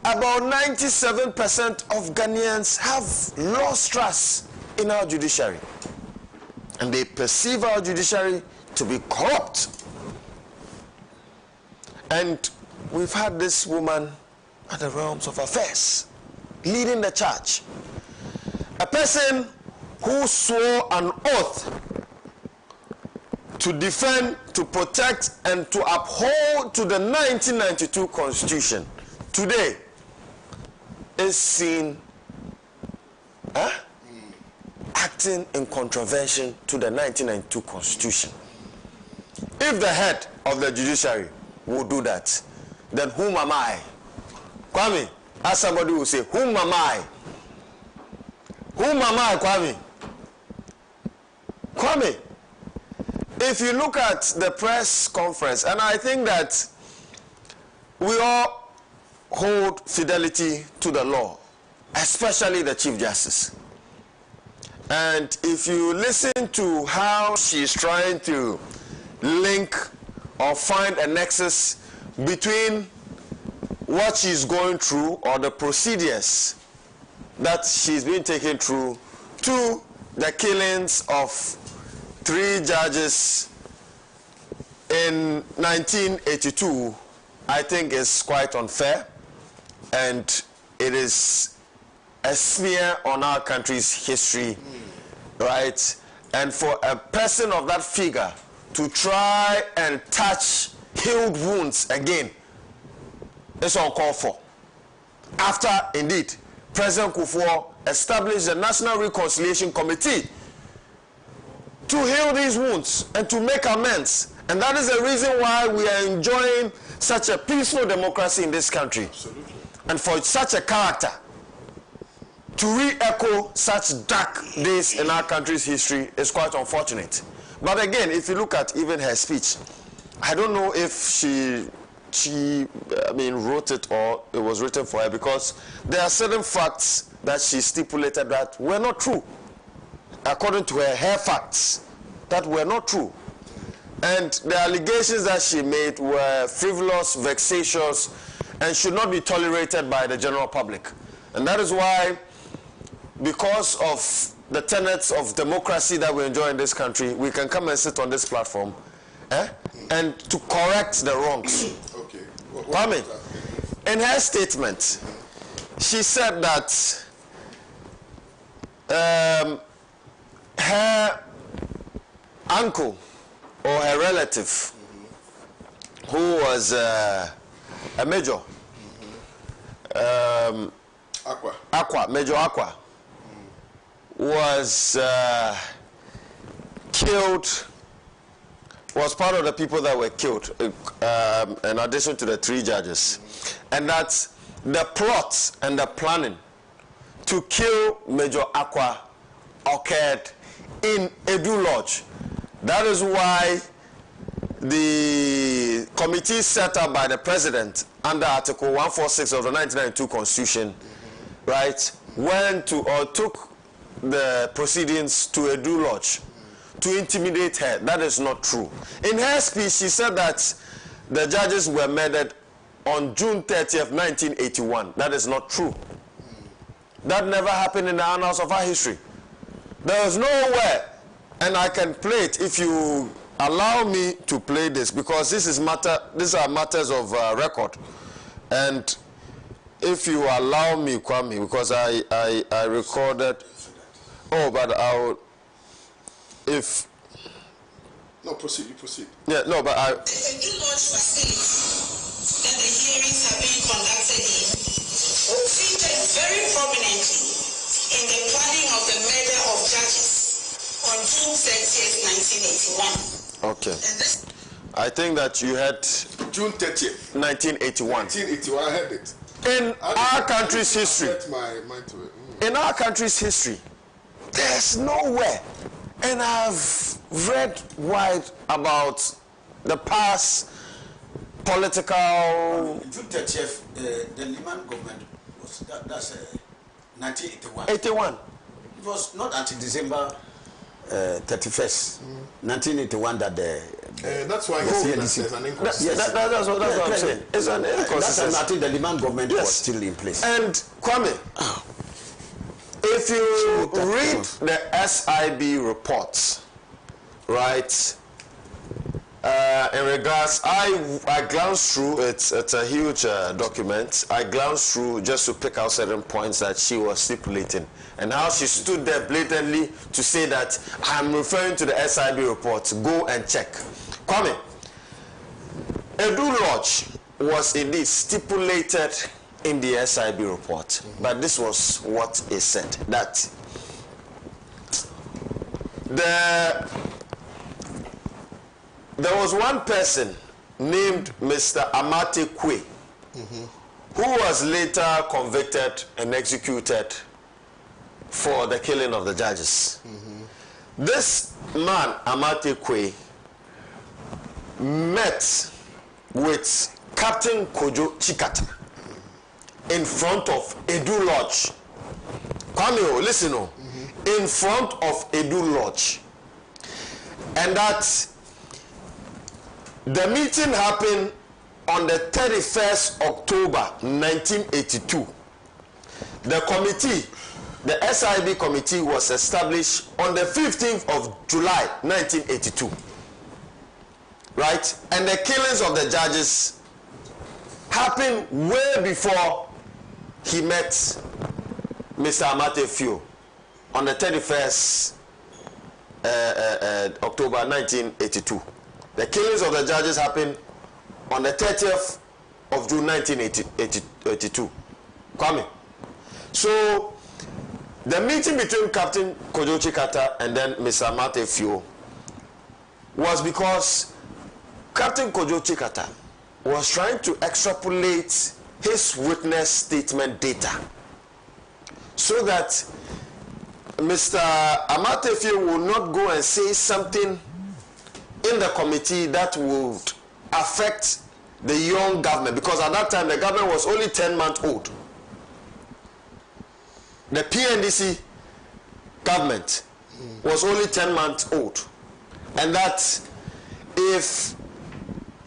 about 97% of Ghanaians have lost trust in our judiciary. And they perceive our judiciary to be corrupt. And we've had this woman at the realms of affairs leading the charge. A person who swore an oath to defend, to protect, and to uphold to the 1992 Constitution today is seen acting in contravention to the 1992 Constitution. If the head of the judiciary would do that, then whom am I? Kwame, as somebody will say, whom am I? Whom am I, Kwame? Kwame, if you look at the press conference, and I think that we all hold fidelity to the law, especially the Chief Justice. And if you listen to how she's trying to link or find a nexus between what she's going through or the procedures that she's been taken through to the killings of 3 judges in 1982, I think is quite unfair. and it is a smear on our country's history, right? And for a person of that figure to try and touch healed wounds again, it's uncalled for. After, indeed, President Kufuor established the National Reconciliation Committee to heal these wounds and to make amends. And that is the reason why we are enjoying such a peaceful democracy in this country. Absolutely. And for such a character to re-echo such dark days in our country's history is quite unfortunate. But again, if you look at even her speech, I don't know if she wrote it or it was written for her, because there are certain facts that she stipulated that were not true. According to her facts that were not true. And the allegations that she made were frivolous, vexatious, and should not be tolerated by the general public. And that is why, because of the tenets of democracy that we enjoy in this country, we can come and sit on this platform and to correct the wrongs. Okay. Kwame, in her statement, she said that her uncle or her relative, who was a major, Major Accra, was killed, was part of the people that were killed, in addition to the 3 judges. And that the plot and the planning to kill Major Accra occurred in Edu Lodge. That is why the committee set up by the president under Article 146 of the 1992 Constitution, right, went to or took the proceedings to Edu Lodge to intimidate her. That is not true. In her speech, she said that the judges were murdered on June 30th, 1981. That is not true. That never happened in the annals of our history. There is nowhere, and I can play it if you allow me to play this, because these are matters of record. And if you allow me, Kwame, because I recorded. Oh, but I'll. If. No, proceed. You proceed. Yeah, no, but I. The Edu Lodge facility that the hearings have been conducted in featured very prominently in the planning of the murder of judges on June 30th, 1981. Okay. I think that you had June 30th. 1981. 1981, I heard it. In our country's history. My mind to it. In our country's history, there's nowhere, and I've read wide about the past political. June 30th, the Liman government was that's 1981. 81. It was not until December 31st, 1981 that the. That's why there's an inconsistency. That's what I'm saying. It's an inconsistency. I think the Liman government was still in place. And Kwame, if you read the SIB reports, right, in regards, I glanced through, it's a huge document. I glanced through just to pick out certain points that she was stipulating, and how she stood there blatantly to say that I'm referring to the SIB reports, go and check. Kwame, Edu Lodge was indeed stipulated in the SIB report, but this was what it said, that there was one person named Mr. Amate Kwe, who was later convicted and executed for the killing of the judges. This man, Amate Kwe, met with Captain Kojo Chikata in front of Edu Lodge. Kwame, listen, in front of Edu Lodge. And that the meeting happened on the 31st October 1982. The committee, the SIB committee, was established on the 15th of July 1982. Right? And the killings of the judges happened way before he met Mr. Amate Fio on the 31st October 1982. The killings of the judges happened on the 30th of June 1982. Kwame. So the meeting between Captain Kojo Chikata and then Mr. Amate Fio was because Captain Kojo Chikata was trying to extrapolate his witness statement data so that Mr. Amate Fio will not go and say something in the committee that would affect the young government, because at that time the government was only 10 months old. The PNDC government was only 10 months old, and that if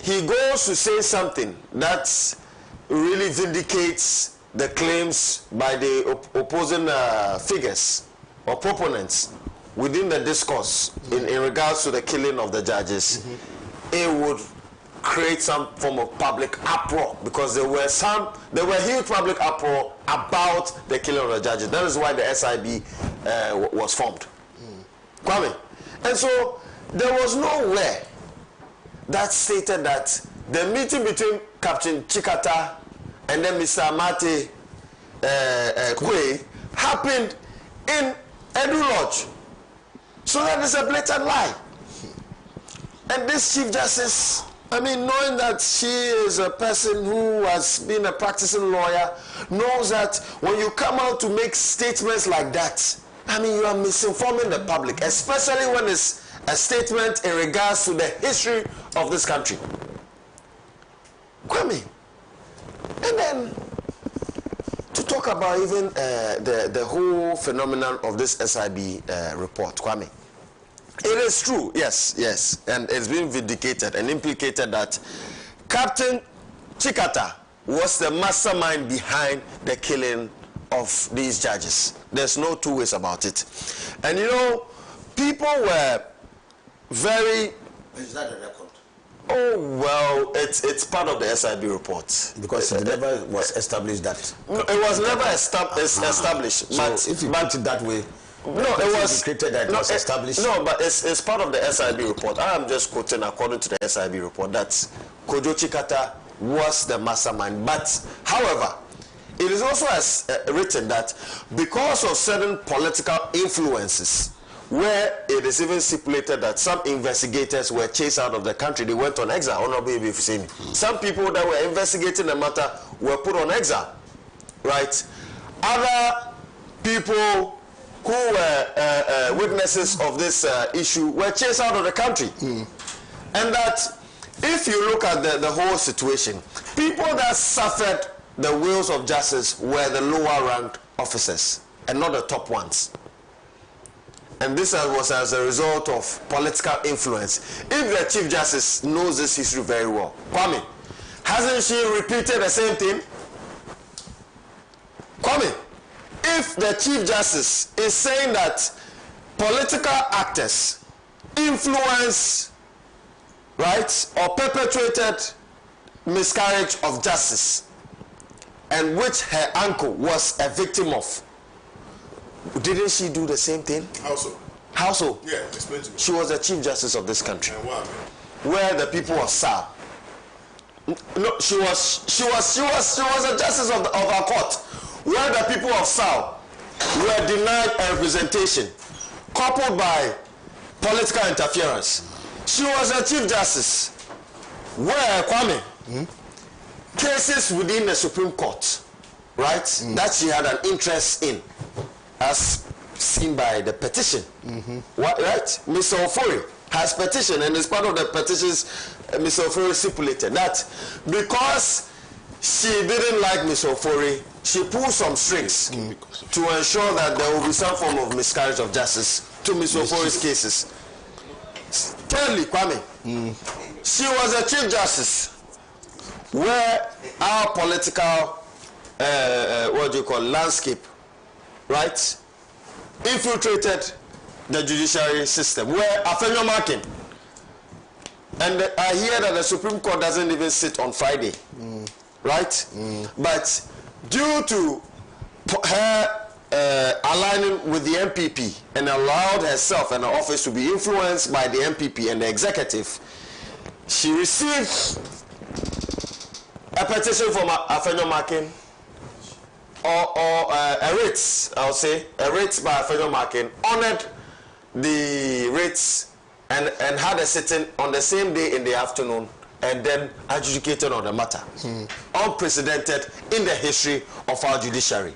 he goes to say something that really vindicates the claims by the opposing figures or proponents within the discourse in regards to the killing of the judges, it would create some form of public uproar, because there were huge public uproar about the killing of the judges. That is why the SIB was formed. Kwame. And so there was nowhere that stated that the meeting between Captain Chikata and then Mr. Amate Kwe happened in Edu Lodge. So that is a blatant lie. And this Chief Justice, I mean, knowing that she is a person who has been a practicing lawyer, knows that when you come out to make statements like that, I mean, you are misinforming the public, especially when it's a statement in regards to the history of this country. Kwame. And then to talk about even the whole phenomenon of this SIB report, Kwame. It is true, yes, and it's been vindicated and implicated that Captain Chikata was the mastermind behind the killing of these judges. There's no two ways about it. And you know, people were very... Is that a record? Oh, well, it's part of the SIB report. Because it never was established that... No, it was never established. So but if you put it that way... No, it was created that was established. No, but it's part of the SIB report. I am just quoting according to the SIB report that Kojo Chikata was the mastermind. But, however, it is also written that because of certain political influences, where it is even stipulated that some investigators were chased out of the country, they went on exile. Honorable Ibifuseni. Some people that were investigating the matter were put on exile, right? Other people who were witnesses of this issue were chased out of the country. And that if you look at the whole situation, people that suffered the wheels of justice were the lower ranked officers and not the top ones. And this was as a result of political influence. If the Chief Justice knows this history very well, Kwame, hasn't she repeated the same thing? Kwame, if the Chief Justice is saying that political actors influence, right, or perpetrated miscarriage of justice, and which her uncle was a victim of, didn't she do the same thing? How so? How so? Yeah, explain to me. She was the Chief Justice of this country. And what? Where the people of Sao. No, she was a justice of our court. Where the people of Sao were denied a representation, coupled by political interference. She was a Chief Justice. Where, Kwame, cases within the Supreme Court, right, that she had an interest in, as seen by the petition, right? Mr. Ofori has petitioned, and as part of the petitions, Mr. Ofori stipulated that because she didn't like Mr. Ofori, she pulled some strings to ensure that there will be some form of miscarriage of justice to Mr. Ofori's cases. Thirdly, Kwame, she was a Chief Justice where our political, landscape, right, infiltrated the judiciary system, where Afenyo Markin, and I hear that the Supreme Court doesn't even sit on Friday, right? But due to her aligning with the MPP and allowed herself and her office to be influenced by the MPP and the executive, she received a petition from Afenyo Makin, or a writ, I'll say, a writ by Afenyo Makin, honored the writs and had a sitting on the same day in the afternoon and then adjudicated on the matter. Unprecedented in the history of our judiciary.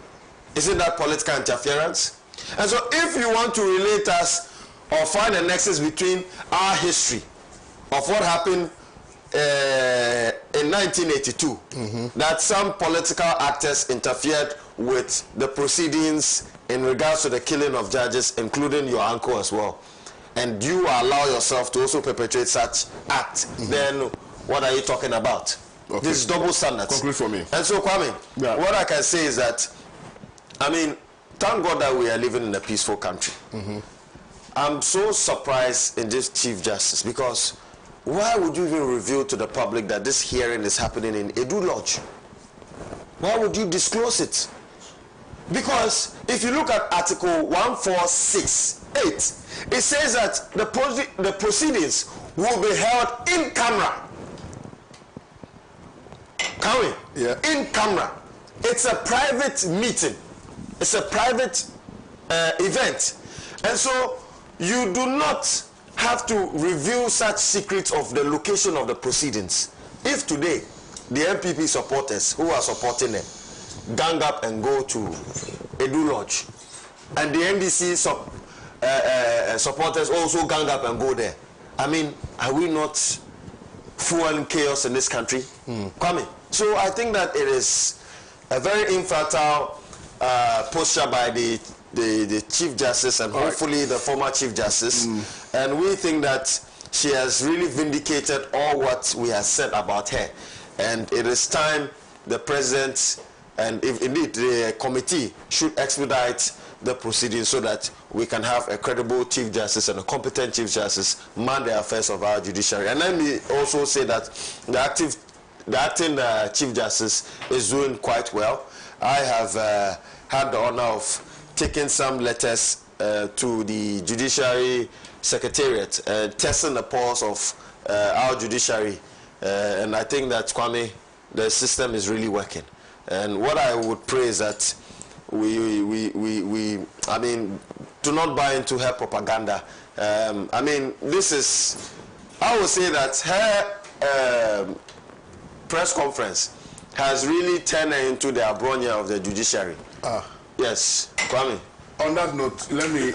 Isn't that political interference? And so if you want to relate us or find a nexus between our history of what happened in 1982, that some political actors interfered with the proceedings in regards to the killing of judges, including your uncle as well, and you allow yourself to also perpetrate such act, then what are you talking about? Okay. This is double standards. Conclude for me. And so, Kwame, what I can say is that, I mean, thank God that we are living in a peaceful country. I'm so surprised in this Chief Justice, because why would you even reveal to the public that this hearing is happening in Edu Lodge? Why would you disclose it? Because if you look at Article 1468, it says that the proceedings will be held in camera. Can we? Yeah. In camera. It's a private meeting. It's a private event. And so you do not have to reveal such secrets of the location of the proceedings. If today the MPP supporters who are supporting them gang up and go to Edu Lodge, and the NDC supporters also gang up and go there, I mean, are we not fueling chaos in this country? Kwame. So I think that it is a very infertile posture by the Chief Justice and hopefully the former Chief Justice. And we think that she has really vindicated all what we have said about her. And it is time the President and if indeed the committee should expedite the proceedings so that we can have a credible Chief Justice and a competent Chief Justice man the affairs of our judiciary. And let me also say that the acting Chief Justice is doing quite well. I have had the honor of taking some letters to the Judiciary Secretariat, testing the pulse of our judiciary, and I think that, Kwame, the system is really working. And what I would pray is that I mean, do not buy into her propaganda. I mean, this is, I would say that her press conference has really turned her into the Abronia of the judiciary. Yes, Kwame. On that note, let me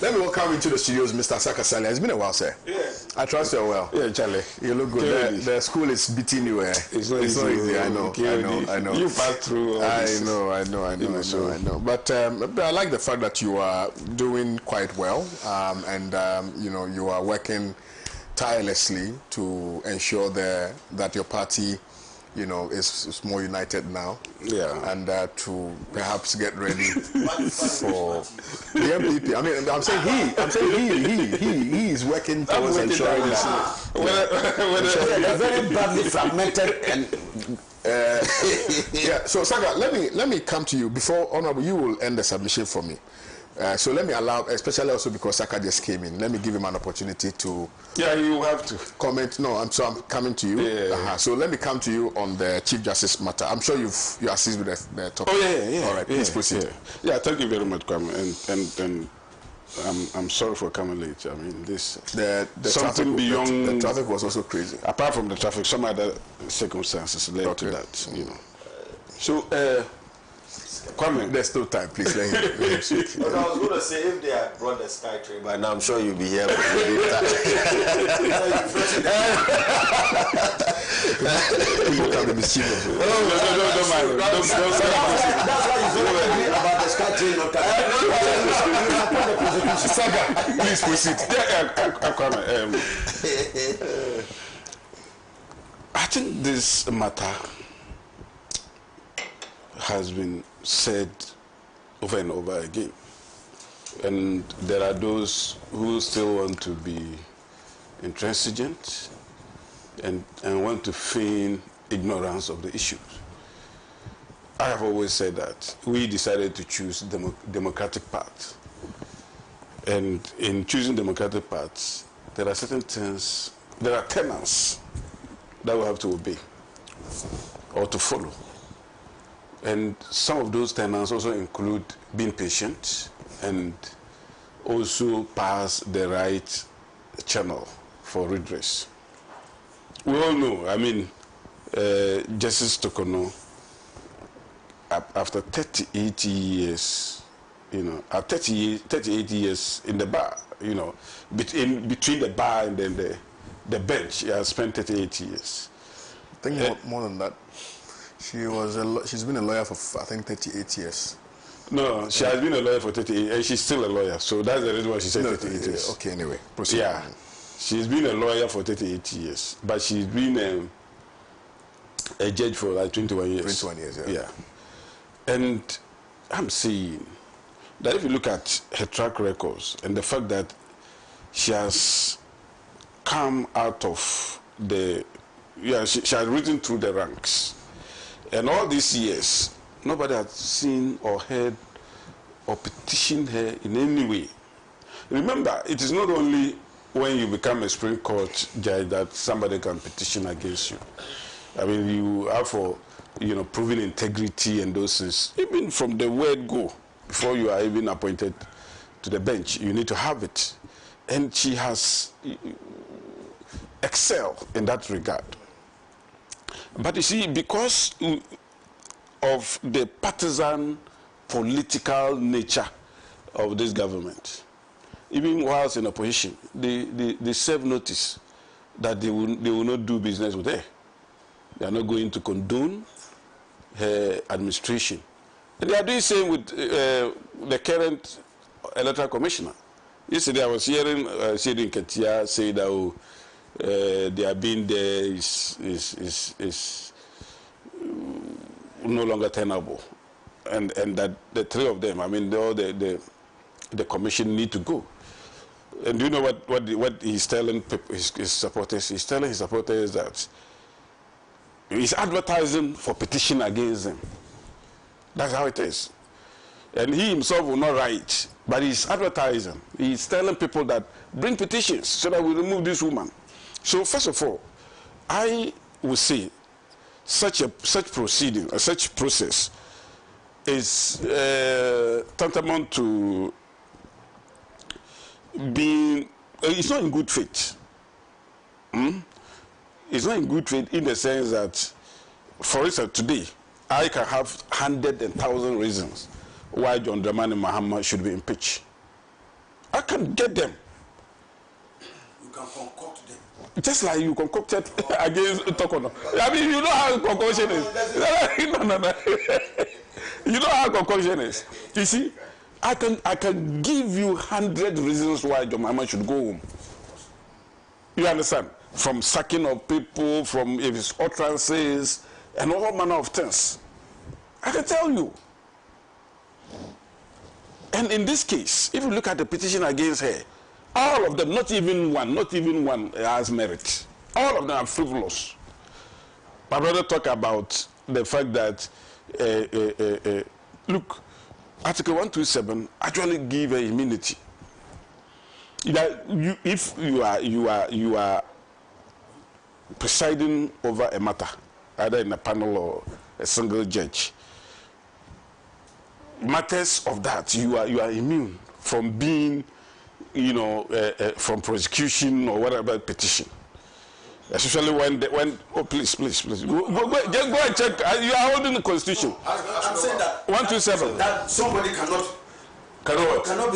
let me welcome into the studios Mr. Sakasali. It's been a while, sir. Yeah. I trust you're well. Yeah, Charlie. You look good. The school is beating you. It's not easy. I know. You passed through all this. I know. But I like the fact that you are doing quite well, and you know, you are working tirelessly to ensure that your party, you know, is more united now. Yeah. And to perhaps get ready for the MPP. I mean, I'm saying he is working towards ensuring that. They're very badly fragmented and. Yeah. So Saka, let me come to you before Honorable. You will end the submission for me. So let me allow, especially also because Saka just came in, let me give him an opportunity to. Yeah, you have to comment. No, I'm coming to you. Yeah. So let me come to you on the Chief Justice matter. I'm sure you assist with the topic. Oh yeah. All right, please proceed. Yeah, thank you very much, Kwame. And I'm sorry for coming late. I mean, this the something beyond the traffic was also crazy. Apart from the traffic, some other circumstances led to that. You know. So. Kwame, there's no time, please let him speak. But I was going to say, if they had brought the sky train by now, I'm sure you'll be here. Don't mind. That's why you don't agree about the sky train. Saga, please proceed. Kwame, I think this matter has been said over and over again, and there are those who still want to be intransigent and want to feign ignorance of the issues. I have always said that we decided to choose democratic path. And in choosing democratic paths, there are certain things, there are tenets that we have to obey or to follow. And some of those tenets also include being patient and also pass the right channel for redress. We all know, I mean, Justice Tokono, after 38 years, you know, 38 years in the bar, you know, between the bar and then the bench, he has spent 38 years. I think more than that. She's been a lawyer for, I think, 38 years. No, she has been a lawyer for 38, and she's still a lawyer. So that's the reason why she said 38 years. Okay, anyway, proceed. Yeah, she's been a lawyer for 38 years, but she's been a judge for like 21 years. 21 years, yeah. Yeah. And I'm saying that if you look at her track records and the fact that she has come out of the, she has risen through the ranks. And all these years, nobody had seen or heard or petitioned her in any way. Remember, it is not only when you become a Supreme Court judge that somebody can petition against you. I mean, you have for, you know, proving integrity and those things. Even from the word go, before you are even appointed to the bench, you need to have it. And she has excelled in that regard. But you see, because of the partisan political nature of this government, even whilst in opposition, they serve notice that they will not do business with her. They are not going to condone her administration. And they are doing the same with the current electoral commissioner. Yesterday I was hearing Shedin Ketia say that their being there is no longer tenable, and that the three of them, I mean, all the commission need to go. And do you know what he's telling his supporters? He's telling his supporters that he's advertising for petition against them. That's how it is. And he himself will not write, but he's advertising. He's telling people that bring petitions so that we remove this woman. So first of all, I would say such proceeding, such process is tantamount to being, it's not in good faith. It's not in good faith in the sense that, for instance, today, I can have 100,000 reasons why John Dramani Mahama should be impeached. I can get them. You can concoct them. Just like you concocted against Tokono. I mean, you know how concoction is. No. You know how concoction is. You see, I can give you 100 reasons why John Mahama should go home. You understand? From sacking of people, from his utterances, and all manner of things. I can tell you. And in this case, if you look at the petition against her, all of them, not even one has merit. All of them are frivolous. My brother talk about the fact that, look, Article 127 actually give her immunity. If you are presiding over a matter, either in a panel or a single judge, matters of that, you are immune from being, you know, from prosecution or whatever petition. Especially when oh please go and check. You are holding the Constitution. I'm saying that 127 that somebody cannot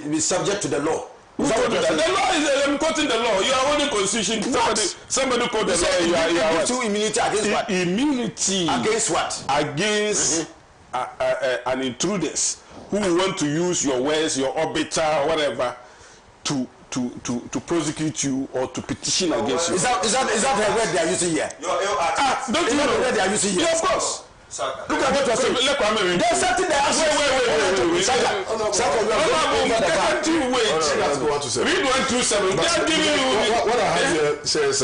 be subject to the law. Who told you that? The law is, I'm quoting the law. You are holding Constitution. Somebody quote the law. You are what? Immunity against what? Immunity against what? Against an intruders who want to use your words, your orbiter, whatever, to prosecute you or to petition against you. Is that the word they are using here? Don't you know the word they are using here? Yeah, of course. Look at what you're saying. There's something that has wait. Read 127. What I have here says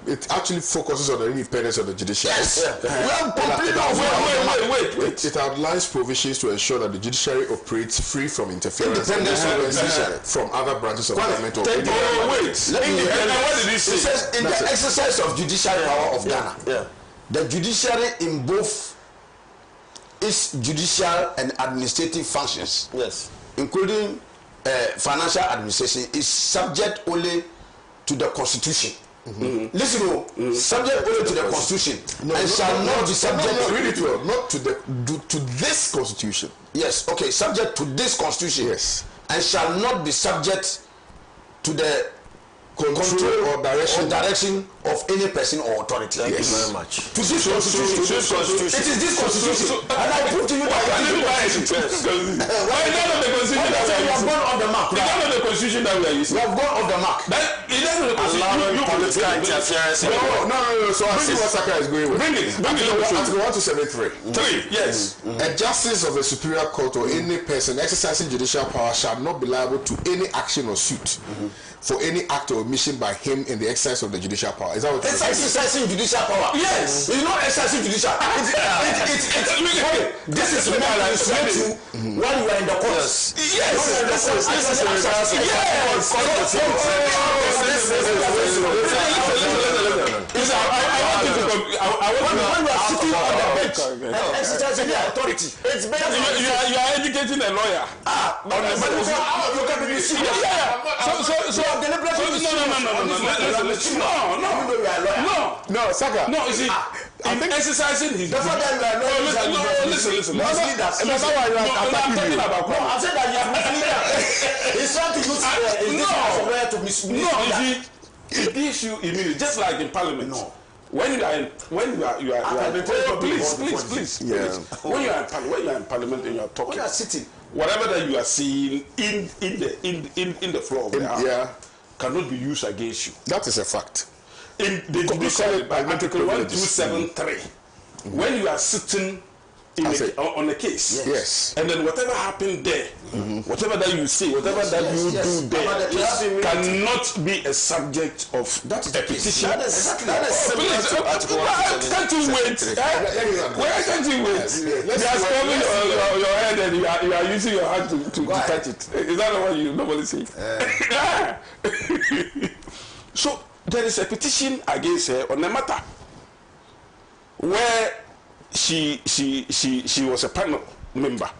it actually focuses on the independence of the judiciary. Yes. Wait. It outlines provisions to ensure that the judiciary operates free from interference from other branches of government. Let me what did he say? It says in the exercise of judicial power of Ghana, the judiciary in both its judicial and administrative functions, including financial administration, is subject only to the Constitution. Listen, subject only to the Constitution, and shall not be subject. Read it well. Not to this Constitution. Yes. Okay. Subject to this Constitution. Yes. And shall not be subject to the control or direction of any person or authority. Thank you very much. To this Constitution. It is this Constitution. And I prove to you that why none of the Constitution that we have gone on the mark. None of the Constitution that we are using. We have gone on the mark. It doesn't allowing political interference. No. So I see what Saka is going with. Bring it. Article 173. Yes. A justice of a superior court or any person exercising judicial power shall not be liable to any action or suit for any act or omission by him in the exercise of the judicial power. Is that what it's exercising judicial power? Yes. It's not exercising judicial. This is what I explain to when you are in the court. Yes. When you are sitting on the bench and exercising the authority, it's better. You are educating a lawyer. No, Saka. No, you see, I'm exercising his. Listen. I'm talking about. No, I'm saying that you are misleading. He's trying to use this No, you see, it gives you immunity, just like in Parliament. No. When you are please. Yeah. When you are in Parliament and you are talking, when you are sitting, whatever that you are seeing in the floor of the house cannot be used against you. That is a fact. In the judiciary, by Article 1273, when you are sitting on a case, yes, and then whatever happened there, whatever that you say, whatever that you do there, cannot be a subject of a petition. That is Please, can't you wait? Where can't you wait? You are scrubbing your head and you are using your hand to touch it. Is that what you normally say? So there is a petition against her on a matter where she was a panel member,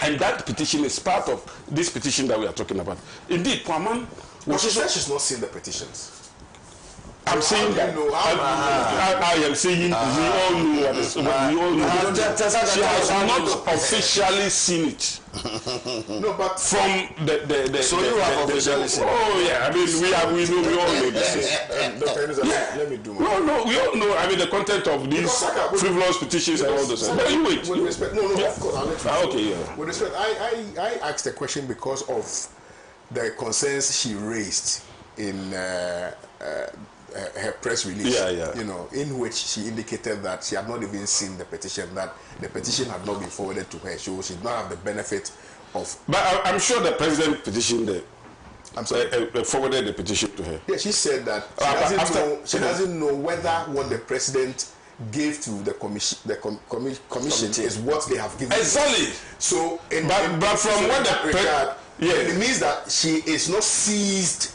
and that petition is part of this petition that we are talking about. Indeed, Kwaman was. She said she's not seen the petitions. I'm saying that. I am saying we all know what is. We all know. She has not officially seen it. No, but from the so you have officially seen it. Oh yeah, I mean we all know this. Let me do my. No, we all know. I mean the content of these frivolous petitions and all those. But you wait. With respect, no, of course I'll let you. Okay, yeah. With respect, I asked the question because of the concerns she raised in her press release, you know, in which she indicated that she had not even seen the petition, that the petition had not been forwarded to her, so she did not have the benefit of. But I'm sure the president petitioned the. I'm sorry. Forwarded the petition to her. Yeah, she said that she doesn't know whether what the president gave to the commission is what they have given. Exactly. So, but from what the it means that she is not seized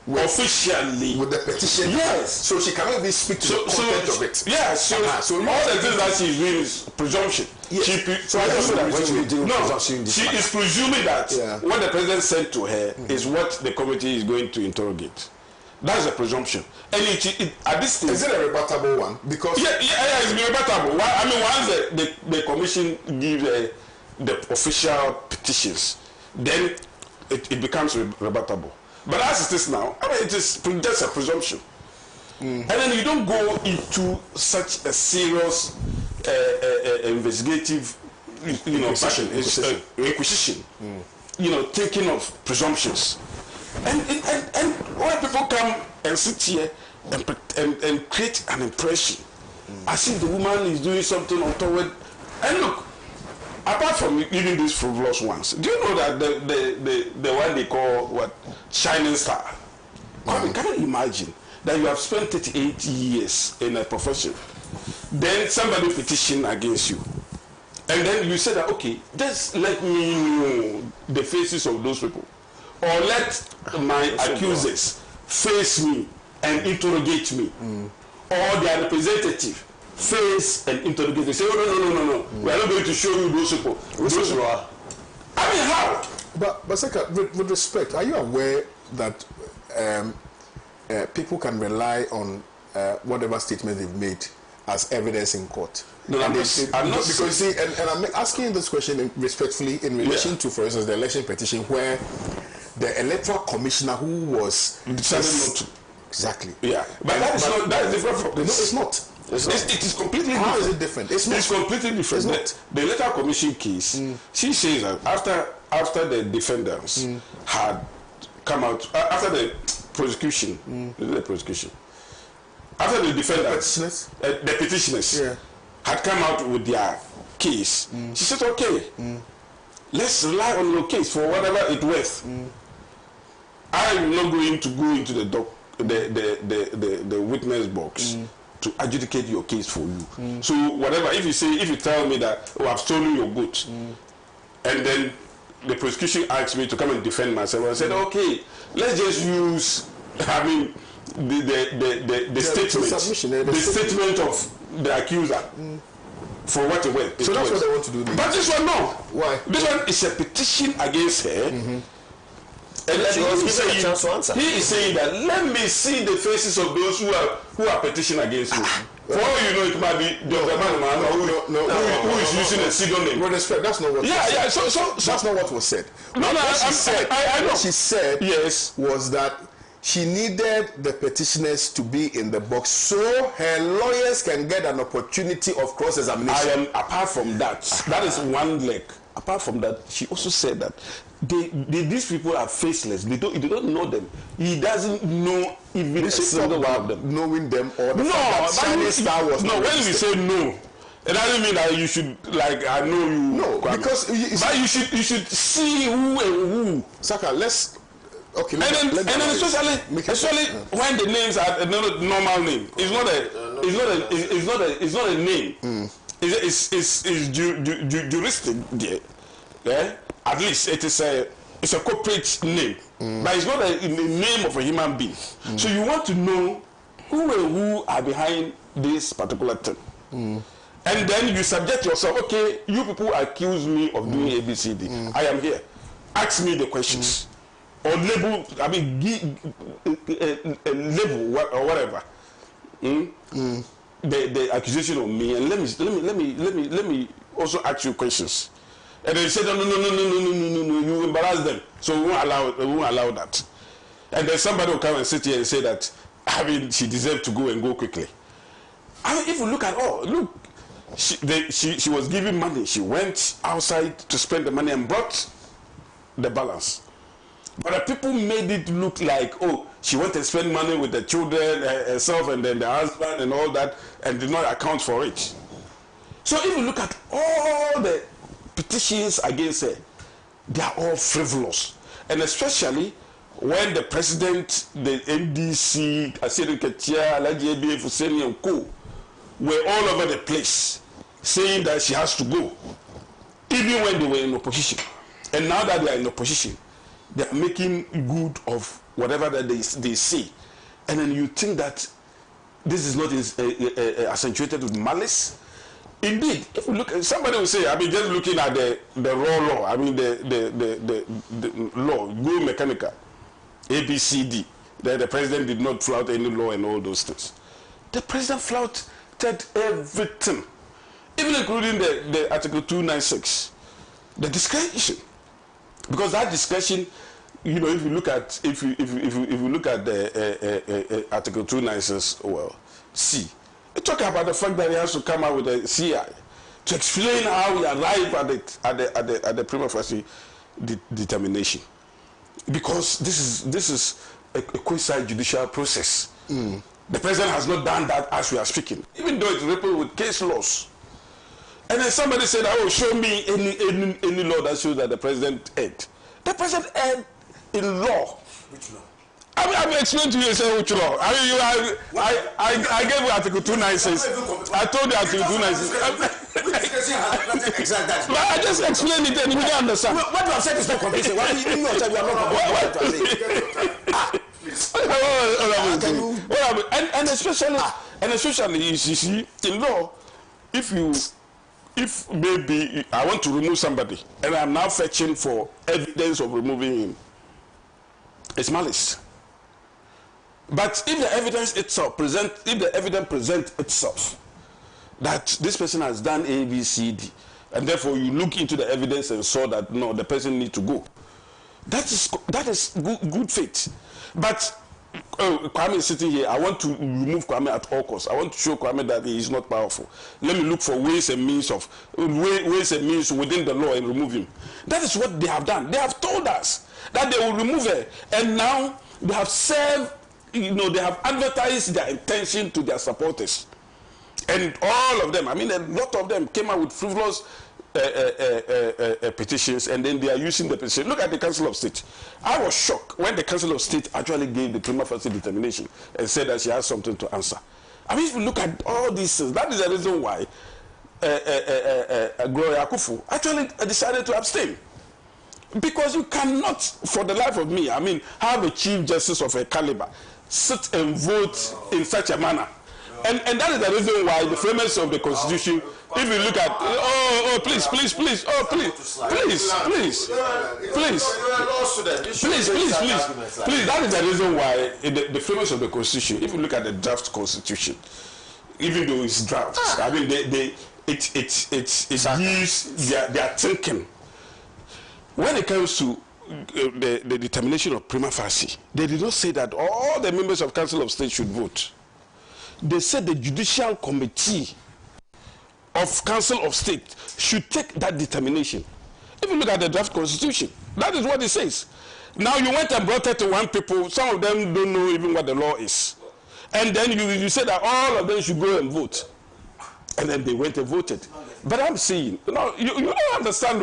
officially with the petition. Yes. So she cannot even speak to the content of it. Yeah. So all the things that she's doing is presumption. Yes. She is presuming that what the president said to her is what the committee is going to interrogate. That's a presumption. And at this stage, is it a rebuttable one? Because it's rebuttable. I mean, once the commission gives the official petitions, then it becomes rebuttable. But as it is now, I mean, it is just a presumption. And then you don't go into such a serious investigative, inquisition, thinking of presumptions. And when people come and sit here and create an impression as if the woman is doing something untoward. And look, apart from even these frivolous ones, do you know that the one they call what shining star? Can you imagine that you have spent 38 years in a profession, then somebody petition against you, and then you say that, okay, just let me know the faces of those people, or let my accusers face me and interrogate me, or their representative face and interrogate me. Say, oh, no, we are not going to show you those people. Those people are. I mean, how? But Seka, with respect, are you aware that people can rely on whatever statement they've made as evidence in court? No, I'm not because see, and I'm asking this question respectfully in relation to, for instance, the election petition where the electoral commissioner who was decided not to. Exactly. Yeah, but that is different from this. No, it's not. It is completely different. How is it different? It's completely different. The electoral commission case, she says that after the defendants had come out, after the prosecution, after the defendants, the petitioners had come out with their case, she said, okay, let's rely on your case for whatever it's worth. I'm not going to go into the witness box to adjudicate your case for you. So whatever, if you tell me that, oh, I've stolen your goods, and then the prosecution asked me to come and defend myself, I said, okay, let's just use, I mean, the statement of the accuser for what it was. So that's what they want to do. But this one, no. Why? This one is a petition against her. And she was given a chance to answer. He is saying that, let me see the faces of those who are petitioning against you. For all you know, it might be the man who is using a pseudonym. With respect, that's not what was said. So that's not what was said. What she said was that she needed the petitioners to be in the box so her lawyers can get an opportunity of cross-examination. Apart from that, that is one leg. Apart from that, she also said that these people are faceless. They don't know them. He doesn't know even a single one of them. Knowing them or the when we say no, it doesn't mean that you should, like, I know you. No, because but you should see who and who. Saka, let's. Okay. And then especially when the names are a normal name. It's not a name. It's juristic there. Yeah? At least it's a corporate name, but it's not a name of a human being. So you want to know who are behind this particular thing, and then you subject yourself. Okay, you people accuse me of doing ABCD. I am here. Ask me the questions, or label. I mean, a label or whatever. The accusation of me, and let me also ask you questions. And they said, no, you embarrass them, so we won't allow that. And then somebody will come and sit here and say that, I mean, she deserved to go quickly. I mean, if you look at she was giving money. She went outside to spend the money and brought the balance. But the people made it look like, oh, she went and spent money with the children, herself, and then the husband and all that, and did not account for it. So if you look at all the petitions against her, they are all frivolous. And especially when the president, the NDC, Asiru Ketia, Alaji Ebi Fuseni and Co. were all over the place saying that she has to go, even when they were in opposition. And now that they are in opposition, they are making good of whatever that they say. And then you think that this is not accentuated with malice. Indeed, if you look, somebody will say, I mean, just looking at the raw law, I mean, the law, go mechanical, ABCD, that the president did not flout any law and all those things. The president flouted everything, even including the Article 296, the discretion, because that discretion, you know, if you look at the Article 296, well, C. It talk about the fact that he has to come out with a CI to explain how he arrived at the prima facie determination, because this is a quasi-judicial process. The president has not done that as we are speaking, even though it's rippled with case laws. And then somebody said, "Oh, show me any law that shows that the president erred." The president erred in law. Which law? I'm explaining to you, say which law. I mean, I gave you Article 296. I told you Article 296. But I just explained it and you don't understand. What you have said is not convincing. What you are not convincing. And especially, you see, in law, if maybe I want to remove somebody and I'm now fetching for evidence of removing him, it's malice. But if the evidence itself presents itself that this person has done A, B, C, D, and therefore you look into the evidence and saw that no, the person needs to go, that is good faith. But Kwame is sitting here. I want to remove Kwame at all costs. I want to show Kwame that he is not powerful. Let me look for ways and means within the law and remove him. That is what they have done. They have told us that they will remove her, and now they have served. They have advertised their intention to their supporters, and all of them. I mean, a lot of them came out with frivolous petitions, and then they are using the petition. Look at the Council of State. I was shocked when the Council of State actually gave the prima facie determination and said that she has something to answer. I mean, if you look at all these things, that is the reason why Gloria Akufu actually decided to abstain. Because you cannot, for the life of me, I mean, have a Chief Justice of a caliber sit and vote in such a manner. And that is the reason why the framers of the Constitution, if you look at, please, that is the reason why the framers of the Constitution, if you look at the draft Constitution, even though it's draft, I mean, it gives their thinking. When it comes to the determination of prima facie, they did not say that all the members of Council of State should vote. They said the Judicial Committee of Council of State should take that determination. If you look at the draft Constitution, that is what it says. Now you went and brought it to one people, some of them don't know even what the law is. And then you said that all of them should go and vote. And then they went and voted. But I'm saying, you don't understand.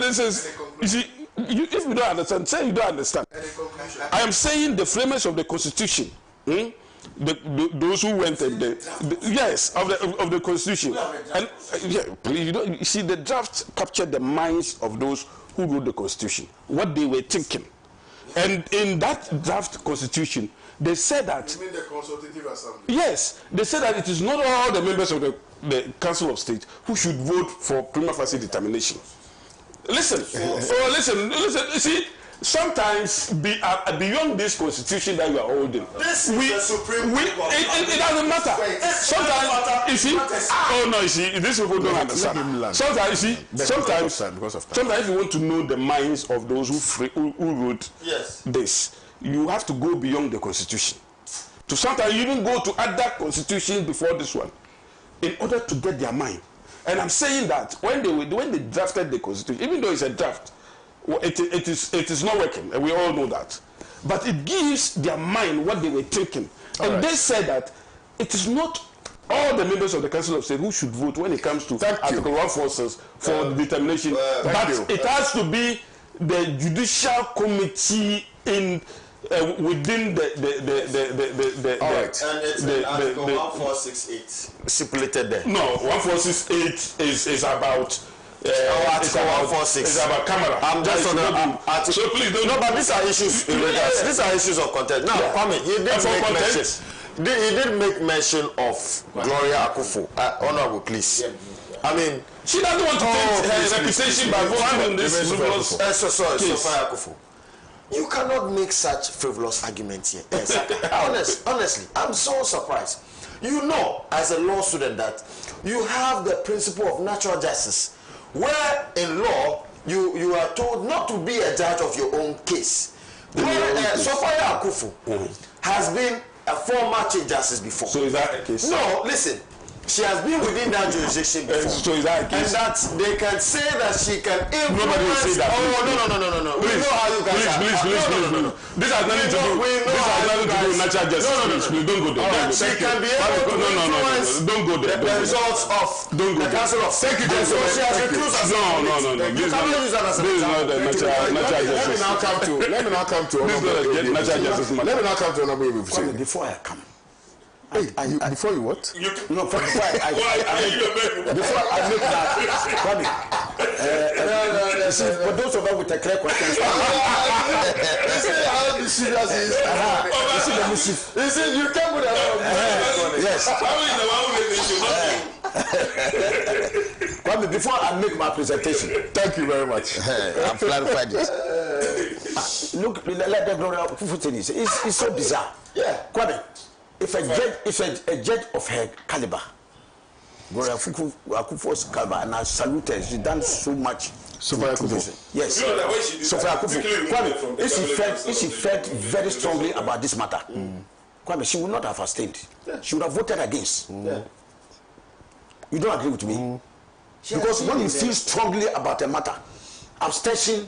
This is, you see, if you don't understand, say you don't understand. I am saying the framers of the Constitution, those who went and of the Constitution, and you see, the draft captured the minds of those who wrote the Constitution, what they were thinking, and in that draft Constitution, they said that. You mean the Consultative Assembly? Yes, they said that it is not all the members of the Council of State who should vote for prima facie determination. Listen, listen. You see, sometimes beyond this Constitution that you are holding, it doesn't matter. Sometimes, you see, these people don't understand. Sometimes, you see, sometimes you want to know the minds of those who wrote this. You have to go beyond the Constitution. To sometimes you even go to other constitutions before this one, in order to get their mind. And I'm saying that when they drafted the Constitution, even though it's a draft, it is not working, and we all know that. But it gives their mind what they were thinking. And they said that it is not all the members of the Council of State who should vote when it comes to Article 146 for the determination. But it has to be the Judicial Committee within the all right. And it's Article 1468 stipulated there. No, 1468 is about Article 146. It's about camera. I'm just on the so please don't. No, but these are issues. These are issues of content. Now, Kwame, he did make mention of Gloria Akufu. Honorable, please. I mean, she doesn't want to take her reputation by voting on this frivolous case. You cannot make such frivolous arguments here. Honestly, I'm so surprised. You know, as a law student, that you have the principle of natural justice, where in law you are told not to be a judge of your own case. Sophia Akufu has been a former Chief Justice before. So is that a case? No, listen. She has been within that jurisdiction before. So is that a case? And that they can say that she can influence. Nobody will say that. Oh, no. Please, we know how you guys please. This has nothing to do. This has nothing to do with natural justice. Please, don't go there. That she can be able to influence don't go there. the results of the Council of State. So she has recused herself. No. You cannot use that as an example. This is not the natural Let justice. me now come to natural justice. Let me now come to another way. Before I come. Before you what? No, before I make that, for those of us with a clear question, You see how the serious is. you see the mischief. You see, you came with a lot of Yes. Kwame, before I make my presentation, Thank you very much. I've clarified this. Look, let the brother thing is. It's so bizarre. Yeah. Kwame, if a judge of her caliber, Brother Akufo's caliber, and I salute her, she's done so much. Sophia Akufo. Yes. Sophia Akufo. Kwame, if she felt very strongly about this matter, Kwame, she would not have abstained. She would have voted against. You don't agree with me? Because when you feel strongly about a matter, abstention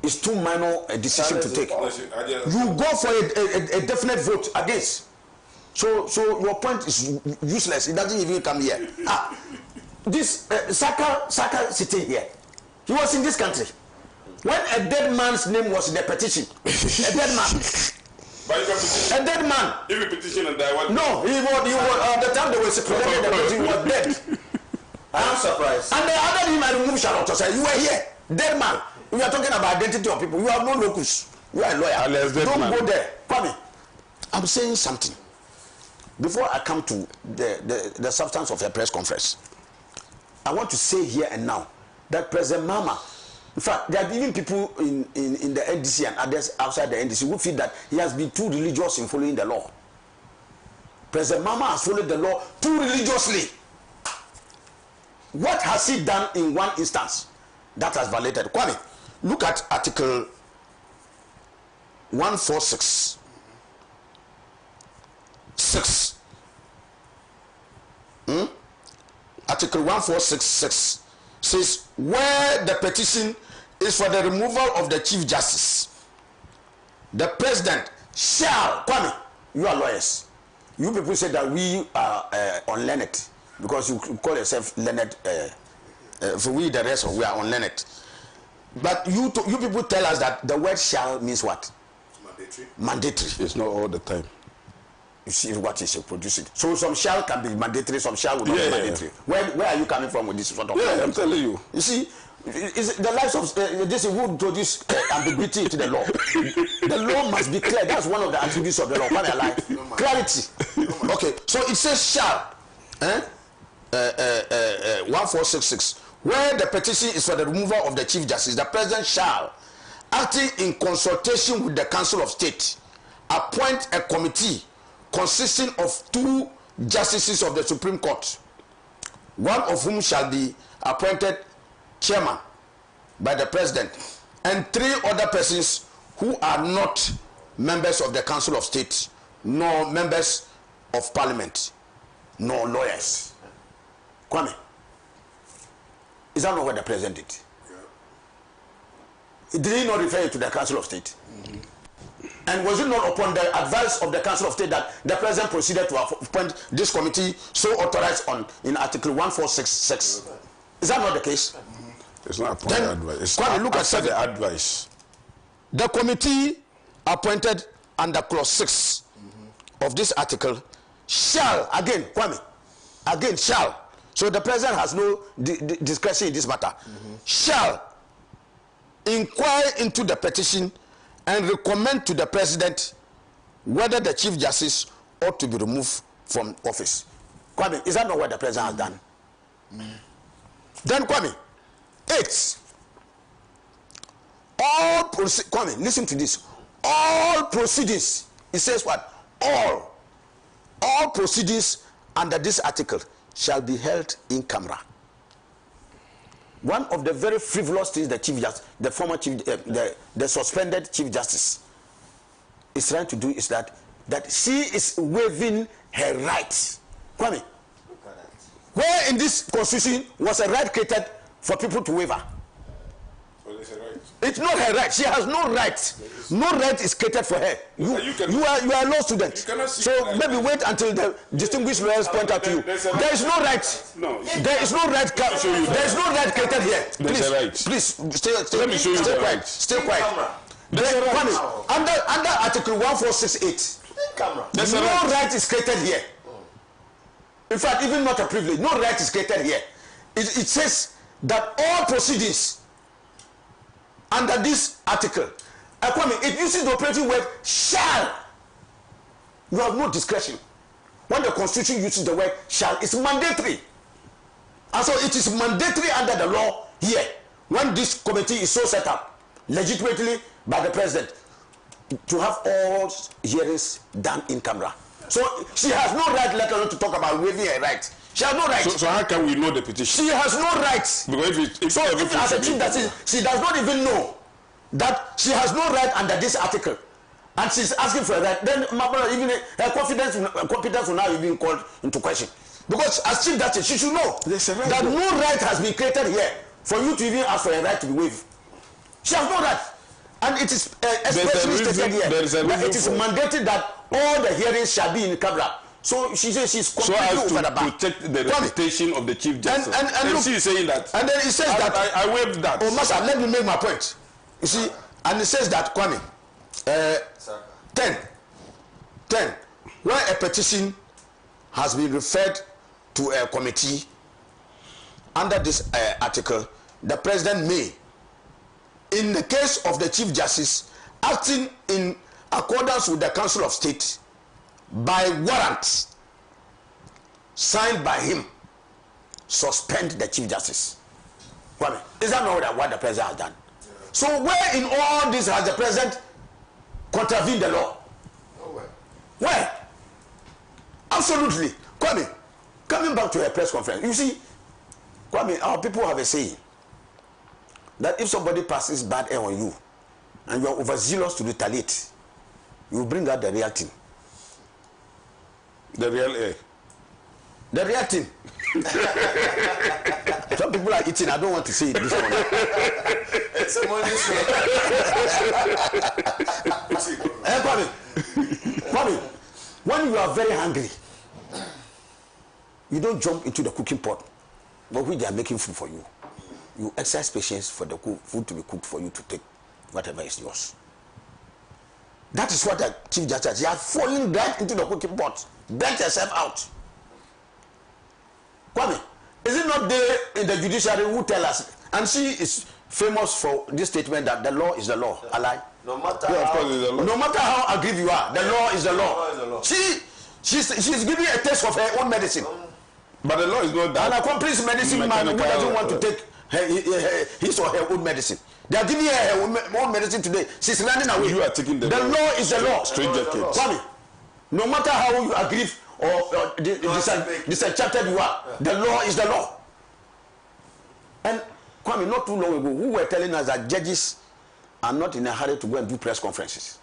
is too minor a decision to take. You go for a definite vote against. So your point is useless. It doesn't even come here. This Saka sitting here, he was in this country when a dead man's name was in the petition. A dead man. A dead man. If you petition and die, what? No, he was the time they were presenting the petition, he was dead. I'm surprised. And the other him, I removed Charlotte. I said, you were here, dead man. We are talking about identity of people. You have no locus. You are a lawyer. Don't go there. Kwame, I'm saying something. Before I come to the substance of a press conference, I want to say here and now that President Mama, in fact, there are even people in the NDC and others outside the NDC who feel that he has been too religious in following the law. President Mama has followed the law too religiously. What has he done in one instance that has violated? Kwame, look at Article 146. 6. Article 1466 says where the petition is for the removal of the Chief Justice, the President shall, Kwame, you are lawyers. You people say that we are unlearned because you call yourself learned. For we the rest of we are unlearned. But you people tell us that the word shall means what? Mandatory. Mandatory. It's not all the time. You see what is producing. So some shall can be mandatory, some shall will not be mandatory. Where are you coming from with this sort of? Yeah, I'm telling you. You see, is the lives of this who introduce ambiguity to the law. The law must be clear. That's one of the attributes of the law. What I like, clarity. Okay, so it says shall. 1466. Where the petition is for the removal of the Chief Justice, the President shall, acting in consultation with the Council of State, appoint a committee consisting of 2 justices of the Supreme Court, one of whom shall be appointed chairman by the President, and 3 other persons who are not members of the Council of State, nor members of Parliament, nor lawyers. Kwame, is that not what the President did? Yeah. Did he not refer to the Council of State? And was it not upon the advice of the Council of State that the President proceeded to appoint this committee so authorized in Article 1466? Is that not the case? It's not upon the advice. It's look at the advice. The committee appointed under Clause 6 of this article shall, again, Kwame, again, shall. So the President has no discretion in this matter. Shall inquire into the petition and recommend to the President whether the Chief Justice ought to be removed from office. Kwame, is that not what the President has done? Then Kwame, 8. Kwame, listen to this. All proceedings, it says what? All proceedings under this article shall be held in camera. One of the very frivolous things the Chief Justice, the former Chief, the suspended Chief Justice is trying to do is that she is waiving her rights. Kwame, Where in this constitution was a right created for people to waiver? Well, it's a right. It's not her right. She has no right. No right is created for her. You are a law student. So maybe wait until the distinguished lawyers point out to you. There is no right. No. There is no right. There is no right created here. Please stay. Let me show you the right. Stay quiet. Under Article 1468, no right is created here. In fact, even not a privilege. No right is created here. It says that all proceedings under this article, it uses the operative word shall. You have no discretion. When the Constitution uses the word shall, it's mandatory. And so it is mandatory under the law here, when this committee is so set up, legitimately by the president, to have all hearings done in camera. So she has no right, let alone to talk about waiving her right. She has no right. So how can we know the petition? She has no right. Because if as a chief justice, she does not even know that she has no right under this article, and she's asking for a right. Then my brother, even her competence will now be called into question. Because as chief justice, she should know that no right has been created here for you to even ask for a right to be waived. She has no right, and it is especially stated here that it is mandated that all the hearings shall be in camera. So she says she's completely over the bar. Protect the reputation of the chief justice. And she is saying that. And then it says that I waived that. Oh, Master, let me make my point. You see, and it says that Kwame, 10, when a petition has been referred to a committee under this article, the president may, in the case of the chief justice, acting in accordance with the Council of State, by warrant signed by him, suspend the chief justice. Kwame, is that not what the president has done? So where in all this has the president contravened the law? Where? Absolutely. Kwame, coming back to a press conference, you see, Kwame, our people have a saying that if somebody passes bad air on you and you are overzealous to retaliate, you bring out the real thing. The real air. The real thing. Some people are eating. I don't want to say it this morning. It's a morning Kwame, when you are very hungry, you don't jump into the cooking pot, but when they are making food for you, you exercise patience for the food to be cooked for you to take whatever is yours. That is what the chief justice, you are falling right into the cooking pot. Get yourself out. Kwame, is it not there in the judiciary who tell us, and she is famous for this statement that the law is the law. Alai? No matter how aggrieved you are, the law is the law. She's giving a taste of her own medicine. But the law is not that. An accomplished medicine man who doesn't want to take his or her own medicine. They are giving her own medicine today. She's running away. You are taking the law is the law. Stranger kids. Kwame, no matter how you aggrieved or disenchanted you are, the law is the law. And Kwame, not too long ago, who were telling us that judges are not in a hurry to go and do press conferences.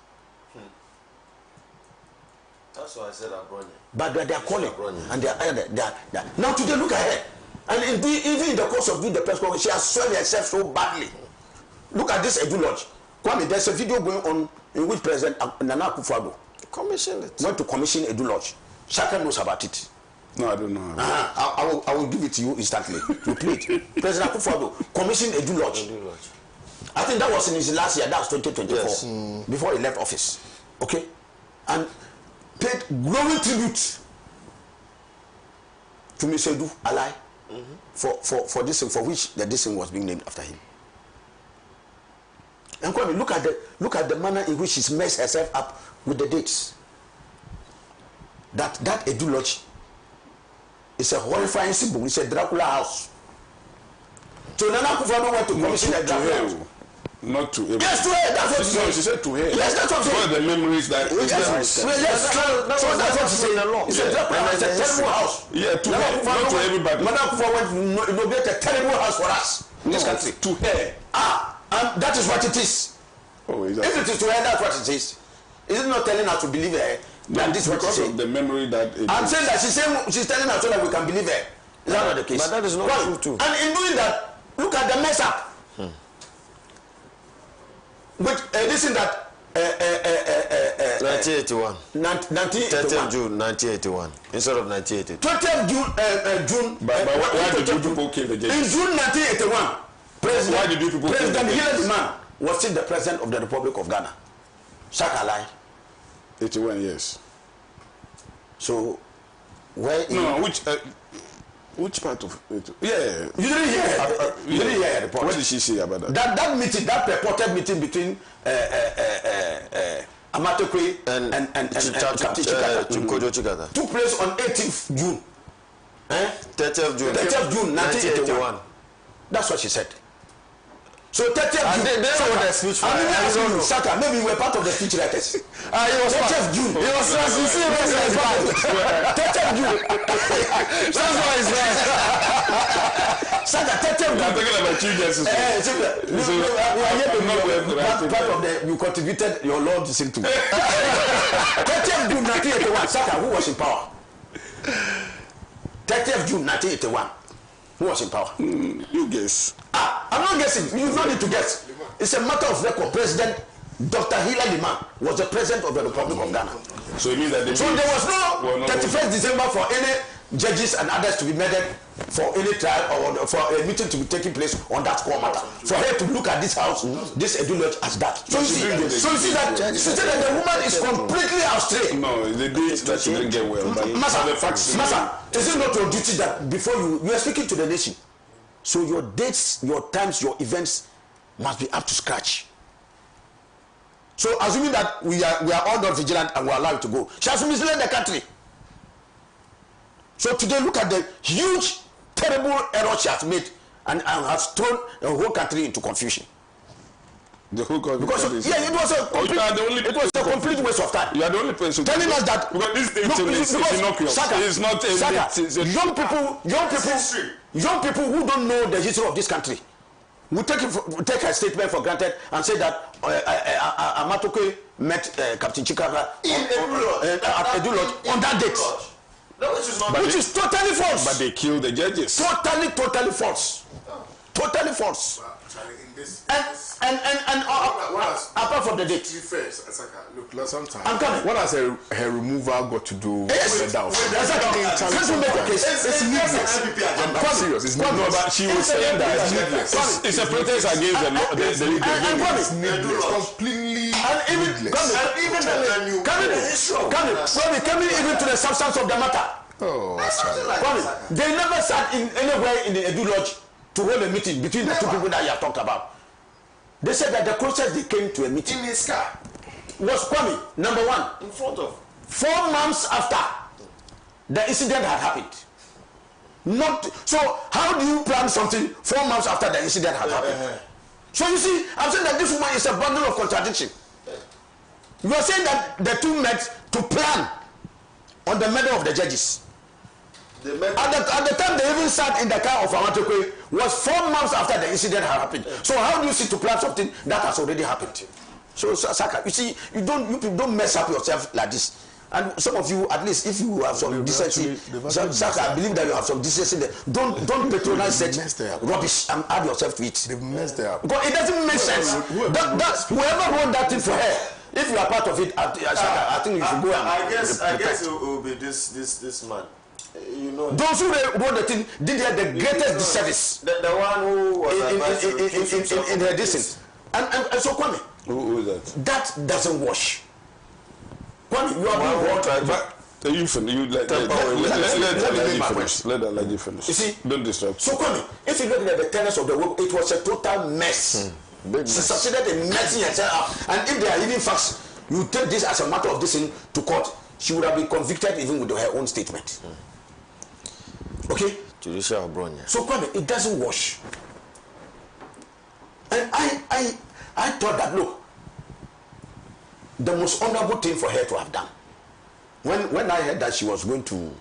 That's why I said Abronia. But they are calling, and they are now today, look at her. And indeed, even in the course of doing the press conference, she has soiled herself so badly. Look at this Edu Lodge. Kwame, there's a video going on in which President Nana Akufo-Addo commissioned it. Went to commission Edu Lodge. Shaka knows about it. No, I don't know. I will give it to you instantly. You play it. President Akufo-Addo commissioned Edu Lodge. I think that was in his last year. That was 2024. Yes. Before he left office. Okay? And paid glowing tribute to Mr. Edu Alai for this thing, for which this thing was being named after him. And Kwame, look at the manner in which she's messed herself up with the dates. That Edu Lodge is a horrifying symbol. It's a Dracula house. So Nana Akufo-Addo went to commission a Dracula house. Not to everyone. Yes, to her. That's what she said. She said to her. Yes, that's what she said. One of the memories that. Yes, so that's what she said. It's a Dracula house. It's a terrible house. Yeah, to her. Not to everybody. Nana Akufo-Addo went to inaugurate a terrible house for us in this country. To her. And that is what it is. Oh, if it is to her, that's what it is. Is it not telling her to believe her? That this is what she said. The memory that. I'm saying that she's telling her so that we can believe her. Is that not the case? But that is not true too. And in doing that, look at the mess up. Which listen that 1981. 1981. June 1981 instead of 1982. 20th June. But why did you people kill the judges? In June 1981, Why did you people kill the President judges? Hillary Man was still the president of the Republic of Ghana. Sakalai. 81 years. So, where? Which part of it? Yeah. You didn't hear. You didn't hear her report. What did she say about that? That meeting, that purported meeting between Amatekwe and Captain Chikata took place on 18th June. 30th June. 30th June 1981. That's what she said. So 30th June. They were the speech writers. Saka, maybe you were part of the speech writers. He was 30th June. He was 30th June. That's why he's right. Saka, 30th June. I'm talking about you, Jesus. Part of the you contributed your Lord to sing to. 30th June 1981. Saka, who was in power? 30th June 1981. Who was in power? You guess. I'm not guessing. You don't need to guess. It's a matter of record. President Dr. Hillary Man was the president of the Republic of Ghana. So it means that So there was no 31st December for any judges and others to be murdered for any trial or for a meeting to be taking place on that core matter. For her to look at this house, this Edu Lodge as that. So you see that the woman is completely astray. No, they did that she didn't get well. But Masa, is it not your duty that before you are speaking to the nation? So your dates, your times, your events must be up to scratch. So assuming that we are all not vigilant and we are allowed to go, she has misled the country. So today look at the huge, terrible error she has made and has thrown the whole country into confusion. The whole country. Because it was a complete waste of time. You are the only person telling us that because this thing is innocuous. It's not young people who don't know the history of this country will take a statement for granted and say that Amatoke met Captain Chikara at Edu Lodge on that date. No, which is totally false. But they killed the judges. Totally false. Totally false. And apart from the date. Look, sometimes. I'm coming. What has her removal got to do with the doubt? Since we make a case, it's needless. I'm serious. It's needless. But she was saying that it's a protest against the leader. It's needless. Completely needless. Coming even to the substance of the matter. They never sat in anywhere in the Edu Lodge to hold a meeting between the two people that you have talked about. They said that the closest they came to a meeting in his car was Kwame, number one, in front of 4 months after the incident had happened. So how do you plan something 4 months after the incident had happened? So you see, I'm saying that this woman is a bundle of contradiction. You are saying that the two met to plan on the murder of the judges. At the time they even sat in the car of Amatekwe was 4 months after the incident had happened. So how do you sit to plan something that has already happened? So Saka, you see, you people don't mess up yourself like this. And some of you, at least if you have some decency, Saka, I believe that you have some decency there. Don't patronize such rubbish and add yourself to it. They've messed it up. Because it doesn't make sense. Whoever wrote that thing for her, if you are part of it, I think you should go and I guess it will be this man. You know, those who wrote the thing did the greatest disservice. The one who was in her distance. And so Kwame, who is that? That doesn't wash. Kwame, you are being wrong. But you finish. Let you finish. You see, don't disrupt. So Kwame, if you look at the tenets of the work, it was a total mess. She succeeded in messing herself up. And if there are even facts, you take this as a matter of this thing to court, she would have been convicted even with her own statement. Okay? Judiciary Bronya. So Kwame, it doesn't wash. And I thought that, look, the most honorable thing for her to have done, when I heard that she was going to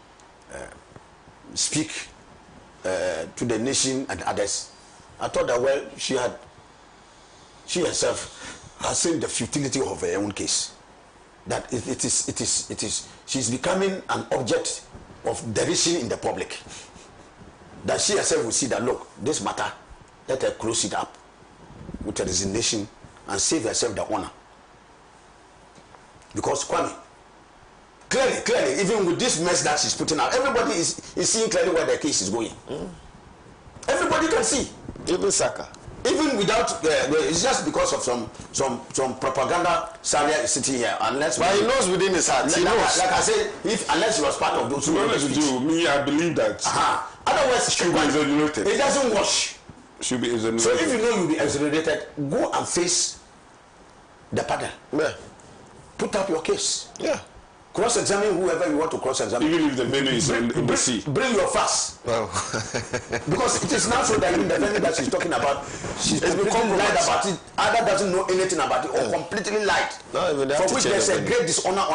speak to the nation and others, I thought that, well, she herself has seen the futility of her own case. That she's becoming an object of derision in the public. that she herself will see that, look, this matter, let her close it up with a resignation and save herself the honor. Because Kwame, clearly, even with this mess that she's putting out, everybody is seeing clearly where the case is going. Everybody can see. Even Saka. Even without, it's just because of some propaganda Saria is sitting here. Unless, but he knows within his heart. He knows. Like I said, unless he was part of those. To be honest with you, me, I believe that. Otherwise, should be exonerated. It doesn't wash. Should be exonerated. So if you know you'll be exonerated, go and face the panel. Yeah. Put up your case. Yeah. Cross-examine whoever you want to cross-examine. Even if the venue is in the sea. Bring your facts. Well. Because it is now so that in the venue that she's talking about, she's completely lied about it. Either doesn't know anything about it or completely lied. No, even for which there's a great dishonor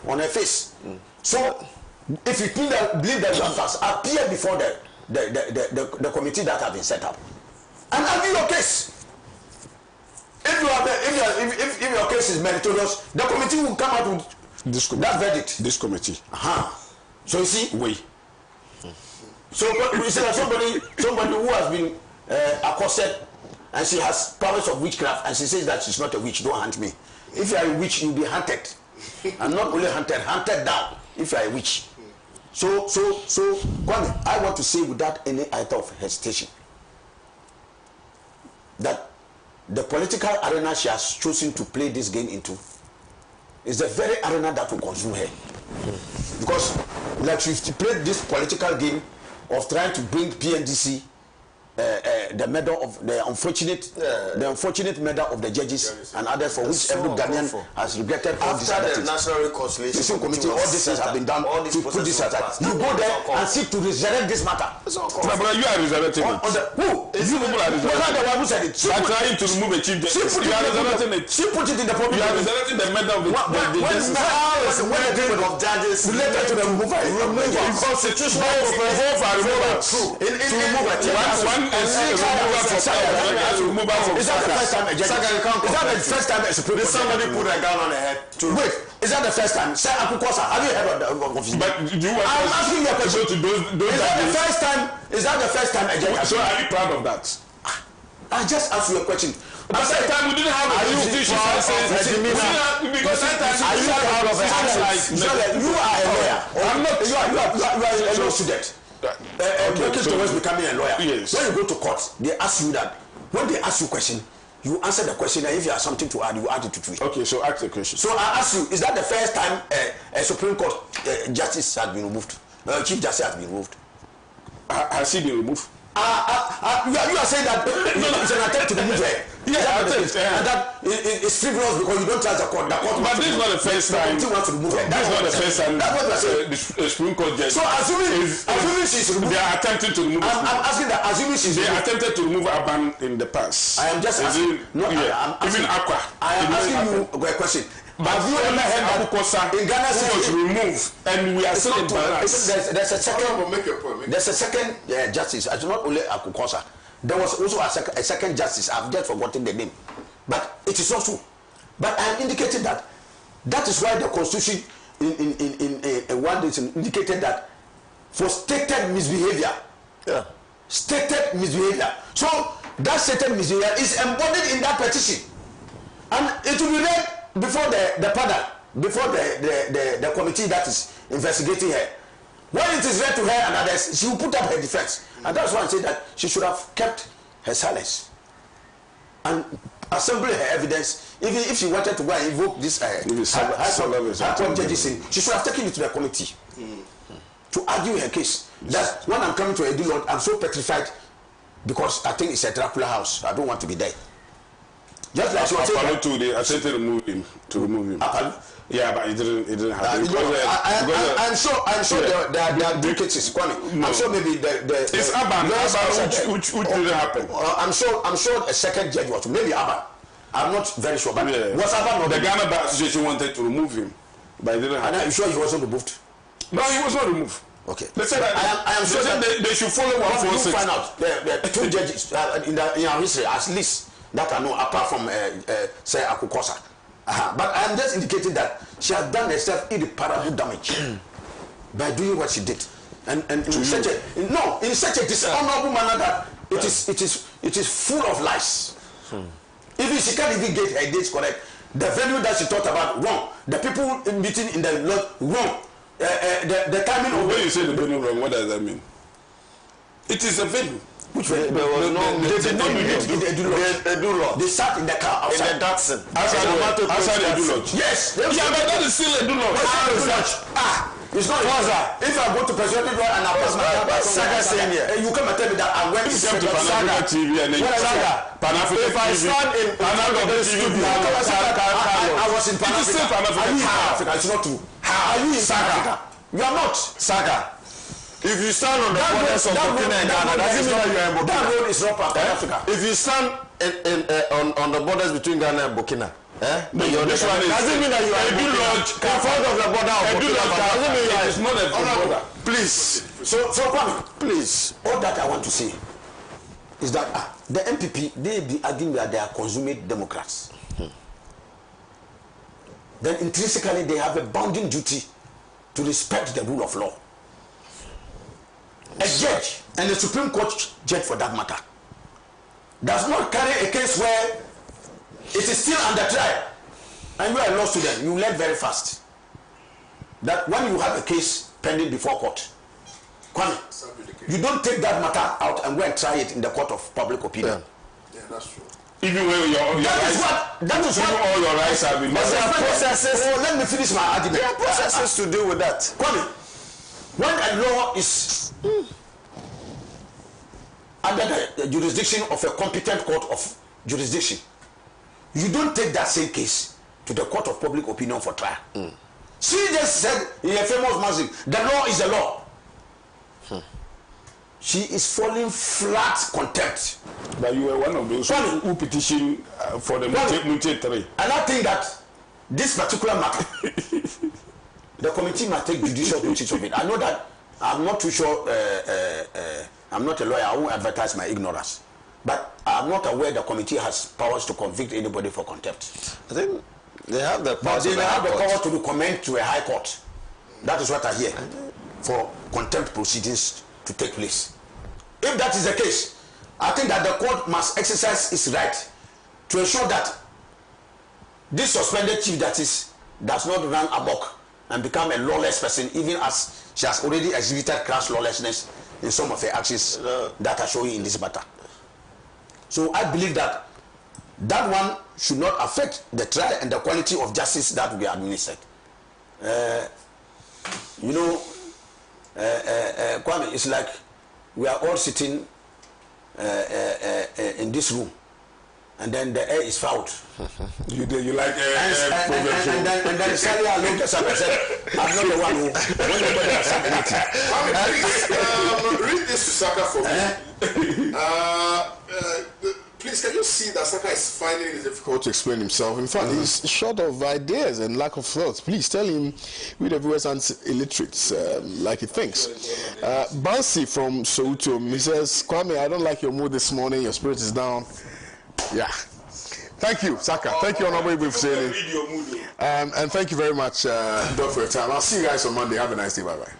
on her face. So, if you believe that you have facts, appear before the committee that have been set up and argue your case. If your case is meritorious, the committee will come out with that verdict. This committee. So you see, So you see that somebody who has been accosted and she has powers of witchcraft and she says that she's not a witch, don't hunt me. If you are a witch, you'll be hunted, and not only hunted down. If you are a witch. So Kwame, I want to say without any iota of hesitation that the political arena she has chosen to play this game into is the very arena that will consume her. Because like she played this political game of trying to bring PNDC the medal of the unfortunate medal of the judges and others for which every Ghanaian has regretted. After the National Reconciliation Committee, all these things have been done to put this aside. You go there and seek to resurrect this matter. But you are resurrecting it. Who? You people are resurrecting it. The one who said it. You are trying to remove a chief justice. You are resurrecting it. She put it in the public. You are resurrecting the medal of the justice. When the group of judges related to the removal, constitutional removal to remove a chief. Is that the first time a judge? Is that the first time a Supreme Court? Somebody put a gun on the head. Wait, is that the first time? Say Akukosa, have you heard of his? But do you want I'm asking you a question. To those is that the first time? Is that the first time a judge? So are you proud of that? I just asked you a question. But that time we didn't have a constitution. Because that time are you proud of it? You are a lawyer. I'm not. You are a law student. Working towards becoming a lawyer. Yes. When you go to court, they ask you that. When they ask you a question, you answer the question, and if you have something to add, you add it to it. Okay, so ask the question. So I ask you, is that the first time a Supreme Court justice has been removed? Chief Justice has been removed. Has he been removed? You are saying that it's an attempt to remove her. Yeah, and that is frivolous because you don't trust the court. But this is not the first time. The wants to remove her. That's not the first time. That's what we are saying. The Supreme Court judge. So assuming she's removed, they are attempting to remove. I'm asking that. Assuming she's they attempted to remove Aban in the past. I am just asking. Even Accra. I am asking you a question. Have you ever heard Abukosa in Ghana was removed and we are still in balance? There's a second. Make your point. There's a second justice. It's not only Abukosa. There was also a second justice. I've just forgotten the name, but it is also. But I am indicating that is why the Constitution in one is indicated that for stated misbehavior. Yeah. Stated misbehavior. So that stated misbehavior is embodied in that petition, and it will be read before the panel, before the committee that is investigating her. When it is read to her and others, she will put up her defense. And that's why I say that she should have kept her silence and assemble her evidence. Even if she wanted to go and invoke this high court judges, she should have taken it to the committee to argue her case. That when I'm coming to a deal, I'm so petrified because I think it's a Dracula house. I don't want to be there. Just like she was saying, they attempted to remove him. Yeah, but it didn't happen. I'm sure there are two cases. I'm sure maybe it's Aban which didn't happen. I'm sure a second judge was maybe Aban. I'm not very sure, but was Aban not the Ghana Bar Association wanted to remove him, but it didn't happen. And I'm sure he wasn't removed. No, he was not removed. Okay. They said that I am sure that they should follow 146. You find out the two judges in our history at least that I know, apart from say Akukosa. But I am just indicating that she has done herself irreparable damage by doing what she did. and in such a dishonorable manner that it is full of lies. Even she can't even get her dates correct. The venue that she talked about, wrong. The people meeting in the lodge, wrong. The timing of... When you say the venue wrong, what does that mean? It is a venue. Which way? They did not meet in the Edu Lodge. They sat in the car outside. In the Datsun. Outside the Edu Lodge. Yes. Yeah, but that is still Edu Lodge. It's not if I go to President and I pass my car, Saga saying here, you come and tell me that I went to Pan-African TV and then Pan-African TV. If I stand in Pan-African studio, I was in Pan-Africa. It's not true. Are you in Saga? You are not. Saga. If you stand on the borders of Burkina and Ghana, doesn't mean that you are in Burkina. That road is not part of Africa. If you stand on the borders between Ghana and Burkina, this one is doesn't mean that you are in front of the border of Burkina. Doesn't mean you are. It's not a border. Please. So Kwame, please. All that I want to say is that the MPP, they be arguing that they are consummate Democrats. Then intrinsically they have a bounding duty to respect the rule of law. A judge, and the Supreme Court judge for that matter, does not carry a case where it is still under trial and you are a law student. You learn very fast that when you have a case pending before court, Kwame, you don't take that matter out and go and try it in the court of public opinion. Yeah, that's true. Even when your that is what all your rights have been. But there are processes. Let me finish my argument. There are processes to deal with that. Kwame, when a law is under the jurisdiction of a competent court of jurisdiction, you don't take that same case to the court of public opinion for trial. She just said in a famous music, the law is the law. She is falling flat contempt. But you were one of those who petitioned for the Mutate 3. And I think that this particular matter, the committee must take judicial notice of it. I know that I'm not too sure, I'm not a lawyer, I won't advertise my ignorance. But I'm not aware the committee has powers to convict anybody for contempt. I think they have the power. But they have the power to recommend to a high court. That is what I hear. For contempt proceedings to take place. If that is the case, I think that the court must exercise its right to ensure that this suspended chief does not run amok and become a lawless person, even as she has already exhibited crass lawlessness in some of her actions that are showing in this matter. So I believe that that one should not affect the trial and the quality of justice that we administered. Kwame, it's like we are all sitting in this room, and then the air is foul. You like and then suddenly I looked at and said, I'm not the one who nobody has said anything. Read this to Saka for me. Please, can you see that Saka is finding it difficult to explain himself? In fact, he's short of ideas and lack of thoughts. Please tell him we the viewers aren't illiterates like he thinks. Bansi from Soweto, he says, Kwame, I don't like your mood this morning. Your spirit is down. Yeah. Thank you, Saka. Thank you, Honorable Ibu, for saying it. And thank you very much, Doc, for your time. I'll see you guys on Monday. Have a nice day. Bye-bye.